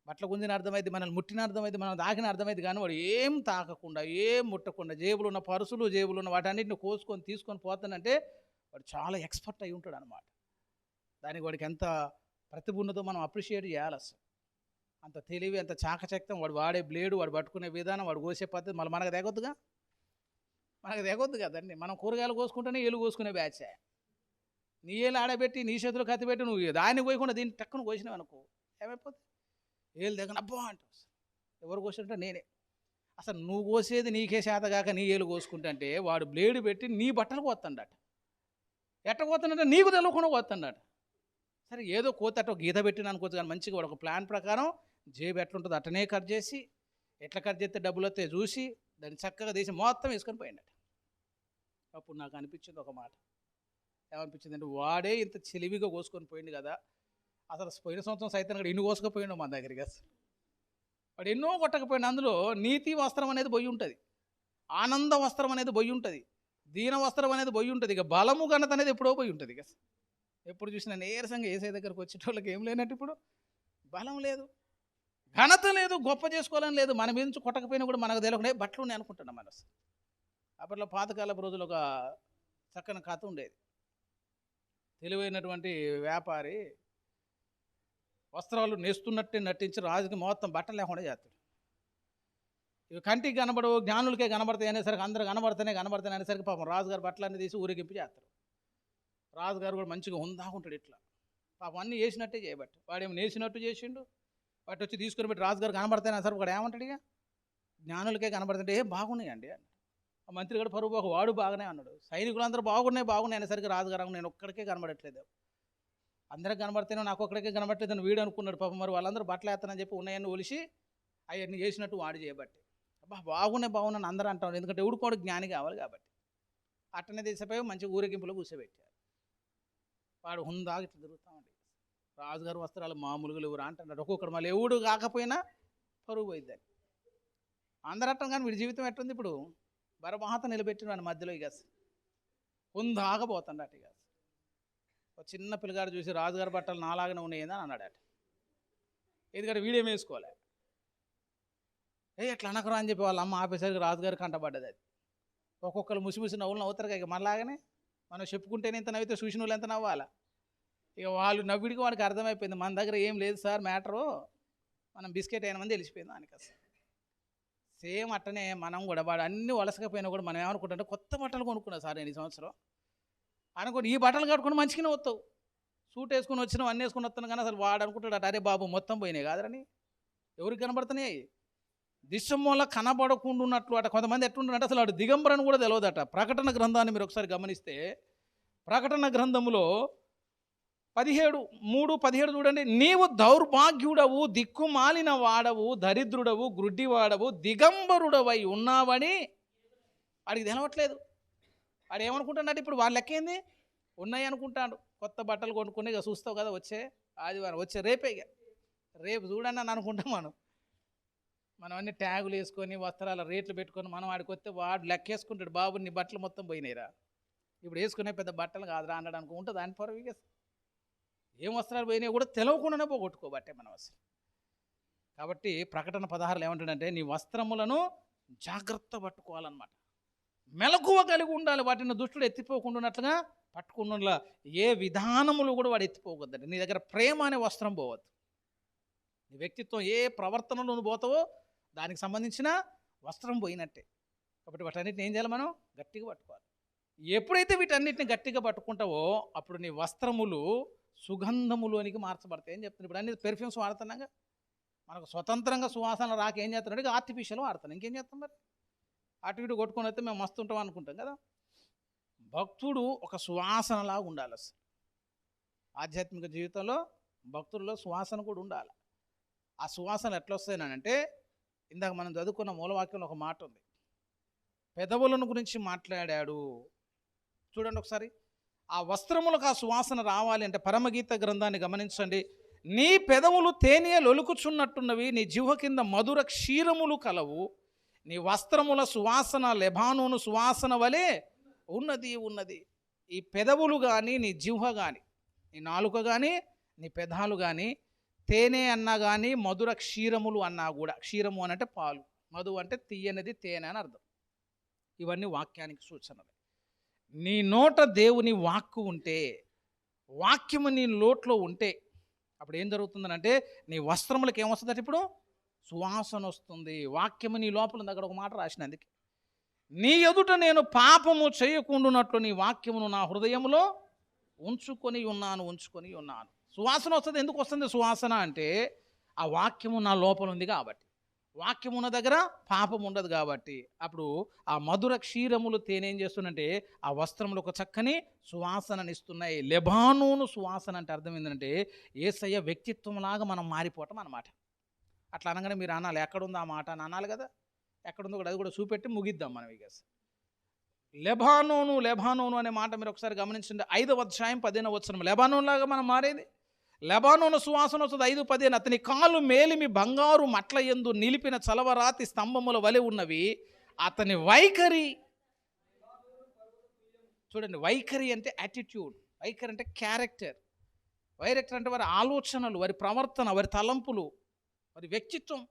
బట్టల గుంజిన అర్థమైంది, మనల్ని ముట్టిన అర్థమైంది, మనం దాకిన అర్థమైంది. కానీ వాడు ఏం తాకకుండా ఏం ముట్టకుండా జేబులు ఉన్న పరుసులు జేబులు ఉన్న వాటన్నిటిని కోసుకొని తీసుకొని పోతానంటే వాడు చాలా ఎక్స్పర్ట్ అయి ఉంటాడు అనమాట. దానికి వాడికి ఎంత ప్రతిభ ఉన్నదో మనం అప్రిషియేట్ చేయాలి అసలు. అంత తెలివి, అంత చాకచక్యం, వాడు వాడే బ్లేడు, వాడు పట్టుకునే విధానం, వాడు కోసే పద్ధతి మళ్ళీ మనకు తెగొద్దుగా. మనకు తెగొద్దు కదండి. మనం కూరగాయలు కోసుకుంటేనే ఏలు కోసుకునే బ్యాచే. నీ ఏళ్ళు ఆడబెట్టి నీ చేతులు కత్తి పెట్టి నువ్వు దాన్ని కోయకుండా దీన్ని టక్కును కోసినావు అనుకో ఏమైపోతుంది. ఏళ్ళు దగ్గర అబ్బా అంటావు. ఎవరు కోసినట్టే నేనే. అసలు నువ్వు కోసేది నీకే చేతగాక నీ ఏలు కోసుకుంటే వాడు బ్లేడు పెట్టి నీ బట్టలు కోస్తాడట. ఎట్ట కోస్తాడంటే నీకు తెలియకుండా కోస్తాడట. సరే ఏదో కోతట గీత పెట్టిన అనుకోవచ్చు, కానీ మంచిగా వాడు ఒక ప్లాన్ ప్రకారం జేబు ఎట్లుంటుందో అట్టనే కట్ చేసి, ఎట్లా కట్ చేస్తే డబ్బులు వస్తే చూసి దాన్ని చక్కగా తీసి మొత్తం వేసుకొని పోయిండట. అప్పుడు నాకు అనిపించింది ఒక మాట. ఏమనిపించింది అంటే, వాడే ఇంత చెలివిగా కోసుకొని పోయింది కదా, అసలు పోయిన సంవత్సరం సైతం కూడా ఇన్ని కోసుకపోయిండు మన దగ్గరికి. అసలు వాడు ఎన్నో కొట్టకపోయినా అందులో నీతి వస్త్రం అనేది బొయ్యి ఉంటుంది, ఆనంద వస్త్రం అనేది బొయ్యి ఉంటుంది, దీన వస్త్రం అనేది బొయ్యి ఉంటుంది. ఇక బలము ఘనత అనేది ఎప్పుడో పోయి ఉంటుంది. ఇక ఎప్పుడు చూసినా నీరసంగా ఏసై దగ్గరకు వచ్చేటోళ్ళకి ఏం లేనట్టు ఇప్పుడు బలం లేదు, ఘనత లేదు, గొప్ప చేసుకోవాలని లేదు. మన మీద నుంచి కొట్టకపోయినా కూడా మనకు తెలియకుండా బట్టలు ఉన్నాయి అనుకుంటున్నాం మనసు. అప్పట్లో పాతకాలపు రోజులు ఒక చక్కని కథ ఉండేది. తెలివైనటువంటి వ్యాపారి వస్త్రాలు నేస్తున్నట్టే నటించి రాజుకి మొత్తం బట్టలు లేకుండా చేస్తాడు. ఇవి కంటికి కనబడవు, జ్ఞానులకే కనబడతాయి అనేసరికి అందరూ కనబడతానే అనేసరికి పాపం రాజుగారు బట్టలన్నీ తీసి ఊరేగింపు చేస్తారు. రాజుగారు కూడా మంచిగా హుందాకుంటాడు. ఇట్లా పాపం అన్నీ వేసినట్టే చేయబట్టి వాడేమో నేసినట్టు చేసిండు. వాటి వచ్చి తీసుకుని పెట్టి రాజుగారు కనబడతానే సరే వాడు ఏమంటాడు, ఇక జ్ఞానులకే కనబడుతుంటే బాగున్నాయండి అన్నాడు. ఆ మంత్రి కూడా పరువు బాగు వాడు బాగానే అన్నాడు. సైనికులందరూ బాగున్నాయి అనేసరికి రాజుగారు నేను ఒక్కడికే కనబడట్లేదు, అందరికి కనబడితేనే నాకు ఒక్కడికే కనబడట్లేదు అని వీడు అనుకున్నాడు. పాపం మరి వాళ్ళందరూ బట్టలు వేస్తానని చెప్పి ఉన్నాయన్నీ ఒలిసి అవన్నీ చేసినట్టు వాడు చేయబట్టి అబ్బా బాగున్నాను అందరూ అంటాడు. ఎందుకంటే ఎవడుకోడు జ్ఞాని కావాలి కాబట్టి. అట్టనే తీసిపోయి మంచి ఊరేగింపులో కూర్చోబెట్టారు. వాడు హుందాగా ఇట్లా తిరుగుతూ ఉండే. రాజుగారు వస్త్రాలు మామూలుగా ఎవరు అంటున్నాడు. ఒక్కొక్కడు మళ్ళీ ఎవడు కాకపోయినా పరుగు పోయిద్దని అందరూ అంటాం. కానీ వీడి జీవితం ఎట్టుంది ఇప్పుడు, బరమహత నిలబెట్టిన వాడి మధ్యలో ఇక హుందాగా పోతాడట. ఇక ఒక చిన్న పిల్లగాడు చూసి రాజుగారి బట్టలు నాలాగానే ఉన్నాయని అన్నాడట. ఎందుకంటే వీడేం వేసుకోలే. ఎట్లా అనకరా అని చెప్పి వాళ్ళ అమ్మ ఆపేసరికి రాజుగారు కంటపడ్డది. అది ఒక్కొక్కరు ముసి నవ్వులు నవ్వుతారు. ఇక మనలాగానే మనం చెప్పుకుంటేనే ఇంత నవ్వితే చూసిన వాళ్ళు ఎంత నవ్వాలా. ఇక వాళ్ళు నవ్విడికి వాడికి అర్థమైపోయింది, మన దగ్గర ఏం లేదు సార్ మ్యాటరు, మనం బిస్కెట్ అయిన మంది తెలిసిపోయింది దానికి. అసలు సేమ్ అట్టనే మనం కూడా వాడు అన్ని వలసకపోయినా కూడా మనం ఏమనుకుంటాం, కొత్త బట్టలు కొనుక్కున్నా సార్ నేను ఈ సంవత్సరం అనుకోని, ఈ బట్టలు కట్టుకుని మంచిగానే వస్తావు, సూట్ వేసుకుని వచ్చినావు, అన్నీ వేసుకుని వస్తున్నావు. కానీ అసలు వాడు అనుకుంటాడు అరే బాబు మొత్తం పోయినాయి కాదని. ఎవరికి కనబడుతున్నాయి? దిశమూల కనబడకుండా ఉన్నట్లు అట. కొంతమంది ఎట్లుంటారంటే అసలు వాడు దిగంబరని కూడా తెలియదట. ప్రకటన గ్రంథాన్ని మీరు ఒకసారి గమనిస్తే, ప్రకటన గ్రంథములో 17:3-17 చూడండి. నీవు దౌర్భాగ్యుడవు, దిక్కుమాలిన వాడవు, దరిద్రుడవు, గ్రుడ్డివాడవు, దిగంబరుడవై ఉన్నావని వాడికి తెలవట్లేదు. వాడు ఏమనుకుంటున్నాడు ఇప్పుడు? వాళ్ళ లెక్కేంది ఉన్నాయి అనుకుంటాడు. కొత్త బట్టలు కొనుక్కుని ఇక చూస్తావు కదా వచ్చే ఆదివారం, వచ్చే రేపే, ఇక రేపు చూడండి అని అనుకుంటాం. మనం అన్ని ట్యాగులు వేసుకొని వస్త్రాల రేట్లు పెట్టుకొని మనం వాడికి వస్తే వాడు లెక్కేసుకుంటాడు, బాబు నీ బట్టలు మొత్తం పోయినాయిరా, ఇప్పుడు వేసుకునే పెద్ద బట్టలు కాదురా అన్నాడు అనుకో. ఉంటుంది దాని పొరవి ఏం వస్త్రాలు పోయినాయి కూడా తెలవకుండానే పోగొట్టుకోబట్టే మనం అసలు. కాబట్టి ప్రకటన 16 ఏమంటాడంటే నీ వస్త్రములను జాగ్రత్త పట్టుకోవాలన్నమాట. మెలకువ కలిగి ఉండాలి, వాటిని దుష్టుడు ఎత్తిపోకుండా ఉన్నట్లుగా పట్టుకుండా. ఏ విధానములు కూడా వాడు ఎత్తిపోవద్దండి. నీ దగ్గర ప్రేమ అనే వస్త్రం పోవద్దు. నీ వ్యక్తిత్వం ఏ ప్రవర్తనలో నువ్వు పోతావో దానికి సంబంధించిన వస్త్రం పోయినట్టే. కాబట్టి వాటన్నిటిని ఏం చేయాలి? మనం గట్టిగా పట్టుకోవాలి. ఎప్పుడైతే వీటన్నిటిని గట్టిగా పట్టుకుంటావో అప్పుడు నీ వస్త్రములు సుగంధములోనికి మార్చబడతాయి అని చెప్తున్నాడు. ఇప్పుడు అన్ని పెర్ఫ్యూమ్స్ వాడుతున్నాగా, మనకు స్వతంత్రంగా సువాసన రాక ఏం చేస్తున్నాడు? ఆర్టిఫిషియల్ వాడుతున్నాం. ఇంకేం చేస్తాం మరి? అటు ఇటు కొట్టుకొని వస్తే మేము మస్తు ఉంటాం అనుకుంటాం కదా. భక్తుడు ఒక సువాసనలాగా ఉండాలి. అసలు ఆధ్యాత్మిక జీవితంలో భక్తుల్లో సువాసన కూడా ఉండాలి. ఆ సువాసన ఎట్లా వస్తాయనంటే, ఇందాక మనం చదువుకున్న మూలవాక్యంలో ఒక మాట ఉంది, పెదవులను గురించి మాట్లాడాడు. చూడండి ఒకసారి, ఆ వస్త్రములకు ఆ సువాసన రావాలి అంటే పరమగీత గ్రంథాన్ని గమనించండి. నీ పెదవులు తేనెలు ఒలుకుచున్నట్టున్నవి, నీ జిహ్వ కింద మధుర క్షీరములు కలవు, నీ వస్త్రముల సువాసన లెబానోను సువాసన వలె ఉన్నది. ఈ పెదవులు కానీ, నీ జిహ్వ కానీ, నీ నాలుక కానీ, నీ పెదాలు కానీ, తేనె అన్నా కానీ, మధుర క్షీరములు అన్నా కూడా, క్షీరము అని అంటే పాలు, మధు అంటే తీయనిది, తేనె అని అర్థం. ఇవన్నీ వాక్యానికి సూచనలు. నీ నోట దేవుని వాక్కు ఉంటే, వాక్యము నీ నోట్లో ఉంటే అప్పుడు ఏం జరుగుతుందనంటే నీ వస్త్రములకు ఏమొస్తుందంటే ఇప్పుడు సువాసన వస్తుంది. వాక్యము నీ లోపల ఉంది. అక్కడ ఒక మాట రాసినందుకే, నీ ఎదుట నేను పాపము చేయకుండానట్లు నీ వాక్యమును నా హృదయంలో ఉంచుకొని ఉన్నాను. సువాసన వస్తుంది. ఎందుకు వస్తుంది సువాసన అంటే ఆ వాక్యము నా లోపల ఉంది కాబట్టి. వాక్యం ఉన్న దగ్గర పాపం ఉండదు కాబట్టి. అప్పుడు ఆ మధుర క్షీరములు తేనె ఏం చేస్తుందంటే ఆ వస్త్రములు ఒక చక్కని సువాసననిస్తున్నాయి. లెబానోను సువాసన అంటే అర్థం ఏంటంటే యేసయ్య వ్యక్తిత్వంలాగా మనం మారిపోవటం అన్నమాట. అట్లా అనగానే మీరు అనాలి, ఎక్కడుంది ఆ మాట అని అనాలి కదా. ఎక్కడుందో కూడా అది కూడా చూపెట్టి ముగిద్దాం మనం. ఇక లెబానోను అనే మాట మీరు ఒకసారి గమనించండి. 5వ అధ్యాయం 15వ వచనం. లెబానోన్ లాగా మనం మారేది. లెబానోను సువాసన వస్తుంది. 5:15 అతని కాళ్ళు మేలిమి బంగారు మట్ల యందు నిలిపిన చలవరాతి స్తంభముల వలె ఉన్నవి. అతని వైఖరి చూడండి. వైఖరి అంటే యాటిట్యూడ్, వైఖరి అంటే క్యారెక్టర్. వైఖరి అంటే వారి ఆలోచనలు, వారి ప్రవర్తన, వారి తలంపులు, వారి వ్యక్తిత్వం.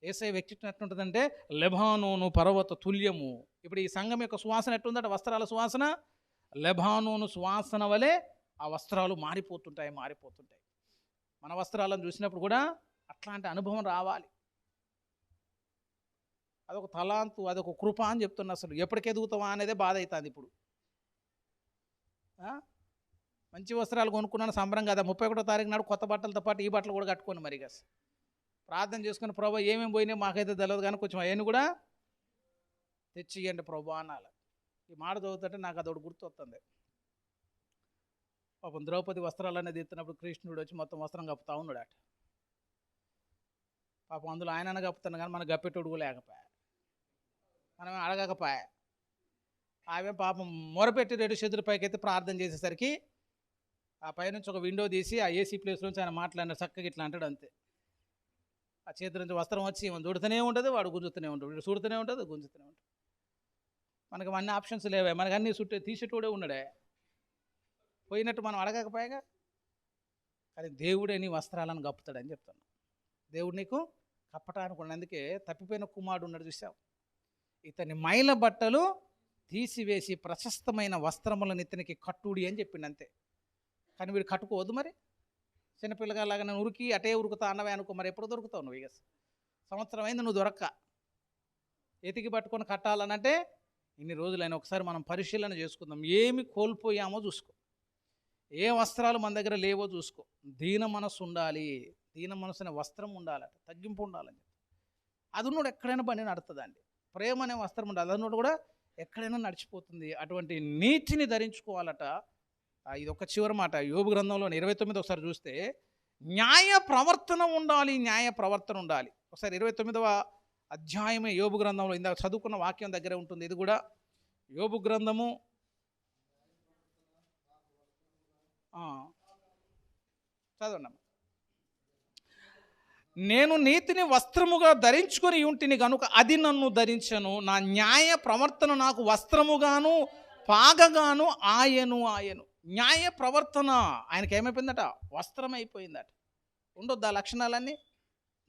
యేసయ్య వ్యక్తిత్వం ఎట్లుంటుందంటే లెబానోను పర్వత తుల్యము. ఇప్పుడు ఈ సంఘం యొక్క సువాసన ఎట్లుందంటే వస్త్రాల సువాసన లెబానోను సువాసన వలె ఆ వస్త్రాలు మారిపోతుంటాయి. మన వస్త్రాలను చూసినప్పుడు కూడా అట్లాంటి అనుభవం రావాలి. అదొక తలాంతు, అదొక కృప అని చెప్తున్నా. అసలు ఎప్పటికి ఎదుగుతావా అనేదే బాధ అవుతుంది ఇప్పుడు. మంచి వస్త్రాలు కొనుక్కున్నాను సంబరం కదా, 31వ తారీఖు నాడు కొత్త బట్టలతో పాటు ఈ బట్టలు కూడా కట్టుకోండి. మరి ప్రార్థన చేసుకుని ప్రభా ఏమేమి పోయినాయి మాకైతే తెలియదు కానీ కొంచెం అవన్నీ కూడా తెచ్చియండి ప్రభా అనాలి. ఈ మాట చదువుతుంటే నాకు అదొకటి గుర్తొస్తుంది. పాపం ద్రౌపది వస్త్రాలు అనేది ఎత్తినప్పుడు కృష్ణుడు వచ్చి మొత్తం వస్త్రం కప్పుతా ఉన్నాడు అట. పాపం అందులో ఆయన కప్పుతాను కానీ మనకు గప్పెట్టోడు కూడా లేకపోయా, మనమే అడగకపోయా. ఆమె పాపం మొరపెట్టి 2 చేతుల పైకి అయితే ప్రార్థన చేసేసరికి ఆ పైనుంచి ఒక విండో తీసి ఆ ఏసీ ప్లేస్ నుంచి ఆయన మాట్లాడిన చక్కగా ఇట్లా అంటాడు అంతే. ఆ చేతి నుంచి వస్త్రం వచ్చి ఈమె చూడుతూనే ఉంటుంది, వాడు గుంజుతూనే ఉంటాడు, వీడు చూడుతూనే ఉంటుంది, గుంజుతూనే ఉంటుంది. మనకు అన్ని ఆప్షన్స్ లేవే, మనకు అన్ని తీసేటోడే ఉన్నాడే, పోయినట్టు మనం అడగకపోయాగా. కానీ దేవుడే నీ వస్త్రాలను కప్పుతాడని చెప్తాను. దేవుడు నీకు కప్పటానికి ఉన్నందుకే తప్పిపోయిన కుమారుడు ఉన్నాడు చూసావు, ఇతని మైల బట్టలు తీసివేసి ప్రశస్తమైన వస్త్రములను ఇతనికి కట్టుడి అని చెప్పిండు అంతే. కానీ వీడు కట్టుకోవద్దు మరి. చిన్నపిల్లగాలాగా నేను ఉరికి అటే ఉరుకుతా అన్నవే అనుకో, మరి ఎప్పుడు దొరుకుతావు నువ్వు? ఇక సంవత్సరం అయింది నువ్వు దొరక్క, ఎతికి పట్టుకొని కట్టాలనంటే ఇన్ని రోజులైనా ఒకసారి మనం పరిశీలన చేసుకుందాం. ఏమి కోల్పోయామో చూసుకో, ఏ వస్త్రాలు మన దగ్గర లేవో చూసుకో. దీన మనసు ఉండాలి, దీన మనసు అనే వస్త్రం ఉండాలట, తగ్గింపు ఉండాలని. అది ఉన్నోడు ఎక్కడైనా బండి నడుతుందండి. ప్రేమ అనే వస్త్రం ఉండాలి, అది ఉన్నోడు కూడా ఎక్కడైనా నడిచిపోతుంది. అటువంటి నీతిని ధరించుకోవాలట. ఇది ఒక చివరి మాట. యోబు గ్రంథంలో 29 ఒకసారి చూస్తే న్యాయ ప్రవర్తన ఉండాలి, న్యాయ ప్రవర్తన ఉండాలి. ఒకసారి 29వ అధ్యాయమే యోబు గ్రంథంలో ఇందాక చదువుకున్న వాక్యం దగ్గరే ఉంటుంది. ఇది కూడా యోబు గ్రంథము చదవండి. నేను నీతిని వస్త్రముగా ధరించుకొని ఉంటిని కనుక అది నన్ను ధరించను, నా న్యాయ ప్రవర్తన నాకు వస్త్రముగాను పాగగాను ఆయను. న్యాయ ప్రవర్తన ఆయనకి ఏమైపోయిందట? వస్త్రం అయిపోయిందట. ఉండొద్దు ఆ లక్షణాలన్నీ.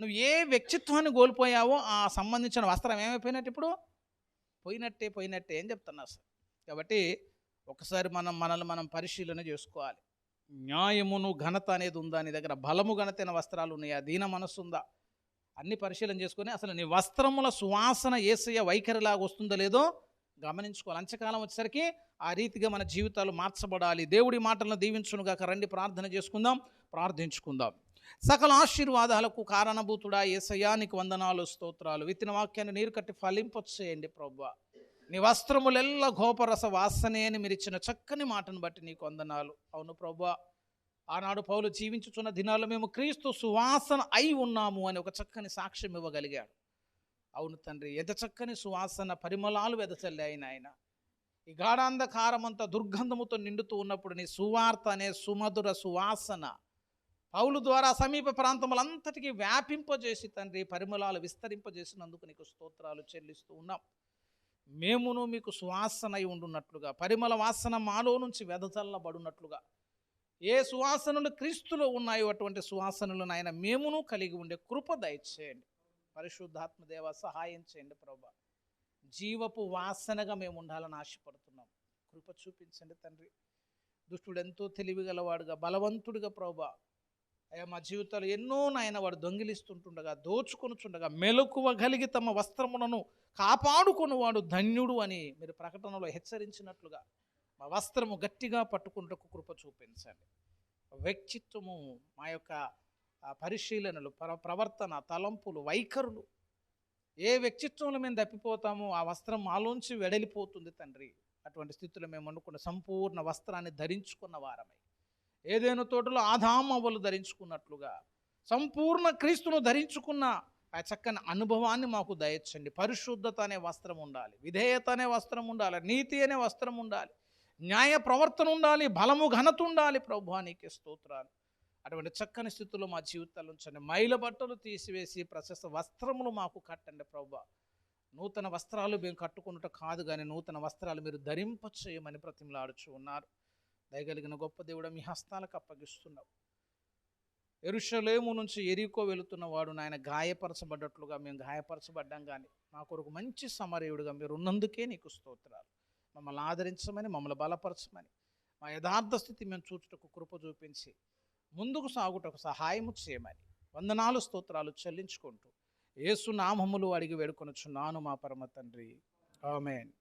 నువ్వు ఏ వ్యక్తిత్వాన్ని కోల్పోయావో ఆ సంబంధించిన వస్త్రం ఏమైపోయినట్టు? ఇప్పుడు పోయినట్టే అని చెప్తున్నా సార్. కాబట్టి ఒకసారి మనల్ని మనం పరిశీలన చేసుకోవాలి. న్యాయమును ఘనత అనేది ఉందా నీ దగ్గర? బలము ఘనతైన వస్త్రాలు ఉన్నాయా? దీన మనస్సు ఉందా? అన్ని పరిశీలన చేసుకొని అసలు నీ వస్త్రముల సువాసన యేసయ్య వైఖరిలాగా వస్తుందో లేదో గమనించుకోవాలి. అంచకాలం వచ్చేసరికి ఆ రీతిగా మన జీవితాలు మార్చబడాలి. దేవుడి మాటలను దీవించునుగాక. రండి ప్రార్థన చేసుకుందాం, ప్రార్థించుకుందాం. సకల ఆశీర్వాదాలకు కారణభూతుడా యేసయ్యా నీకు వందనాలు, స్తోత్రాలు. విత్తిన వాక్యాన్ని నీరు కట్టి ఫలింపచేయండి ప్రభువా. నీ వస్త్రములెల్ల గోపరస వాసనే అని మీరు ఇచ్చిన చక్కని మాటను బట్టి నీకు వందనాలు. అవును ప్రభువా, ఆనాడు పౌలు జీవించుచున్న దినాల్లో మేము క్రీస్తు సువాసన అయి ఉన్నాము అని ఒక చక్కని సాక్ష్యం ఇవ్వగలిగాడు. అవును తండ్రి, ఎంత చక్కని సువాసన పరిమళాలు వెదచల్లాయి నాయన. ఈ గాఢాంధకారమంతా దుర్గంధముతో నిండుతూ ఉన్నప్పుడు నీ సువార్త అనే సుమధుర సువాసన పౌలు ద్వారా సమీప ప్రాంతములంతటికీ వ్యాపింపజేసి తండ్రి పరిమళాలు విస్తరింపజేసినందుకు నీకు స్తోత్రాలు చెల్లిస్తూ ఉన్నాం. మేమును మీకు సువాసన అయి ఉండున్నట్లుగా, పరిమళ వాసన మాలో నుంచి వెదజల్లబడినట్లుగా, ఏ సువాసనలు క్రీస్తులో ఉన్నాయో అటువంటి సువాసనలు నాయన మేమును కలిగి ఉండే కృప దయచేయండి. పరిశుద్ధాత్మదేవ సహాయం చేయండి ప్రభా. జీవపు వాసనగా మేము ఉండాలని ఆశపడుతున్నాం. కృప చూపించండి తండ్రి. దుష్టుడు ఎంతో తెలివిగలవాడుగా, బలవంతుడిగా ప్రభా అయ్యా మా జీవితాలు ఎన్నో నాయన వాడు దొంగిలిస్తుంటుండగా, దోచుకొనుచుండగా మెలకువ కలిగి తమ వస్త్రములను కాపాడుకొని వాడు ధన్యుడు అని మీరు ప్రకటనలో హెచ్చరించినట్లుగా మా వస్త్రము గట్టిగా పట్టుకుంటకు కృప చూపించండి. వ్యక్తిత్వము, మా యొక్క పరిశీలనలు, ప్రవర్తన, తలంపులు, వైఖరులు, ఏ వ్యక్తిత్వంలో మేము తప్పిపోతామో ఆ వస్త్రం మాలోంచి వెడలిపోతుంది తండ్రి. అటువంటి స్థితిలో మేము అనుకున్న సంపూర్ణ వస్త్రాన్ని ధరించుకున్న వారమై, ఏదైనా తోటలో ఆదామవ్వలు ధరించుకున్నట్లుగా సంపూర్ణ క్రీస్తును ధరించుకున్న ఆ చక్కని అనుభవాన్ని మాకు దయచండి. పరిశుద్ధత అనే వస్త్రం ఉండాలి, విధేయత అనే వస్త్రం ఉండాలి, నీతి అనే వస్త్రం ఉండాలి, న్యాయ ప్రవర్తన ఉండాలి, బలము ఘనత ఉండాలి. ప్రభువా నీకే స్తోత్రాలు. అటువంటి చక్కని స్థితిలో మా జీవితాలు ఉంచండి. మైల బట్టలు తీసివేసి ప్రశస్త వస్త్రములు మాకు కట్టండి ప్రభువా. నూతన వస్త్రాలు మేము కట్టుకున్నట్టు కాదు కానీ నూతన వస్త్రాలు మీరు ధరింపచేయమని బ్రతిమలాడుచు ఉన్నారు. దయగలిగిన గొప్ప దేవుడు మీ హస్తాలకు అప్పగిస్తున్నావు. యెరూషలేము నుంచి యెరికో వెళుతున్న వాడు నాయన గాయపరచబడ్డట్లుగా మేము గాయపరచబడ్డాం, కానీ మా కొరకు మంచి సమరయుడిగా మీరు ఉన్నందుకే నీకు స్తోత్రాలు. మమ్మల్ని ఆదరించమని, మమ్మల్ని బలపరచమని, మా యథార్థ స్థితి మేము చూచుటకు కృప చూపించి ముందుకు సాగుటకు సహాయము చేయమని వందనాలు, స్తోత్రాలు చెల్లించుకుంటూ యేసు నామములు అడిగి వేడుకొనుచున్నాను మా పరమ తండ్రి. ఆమేన్.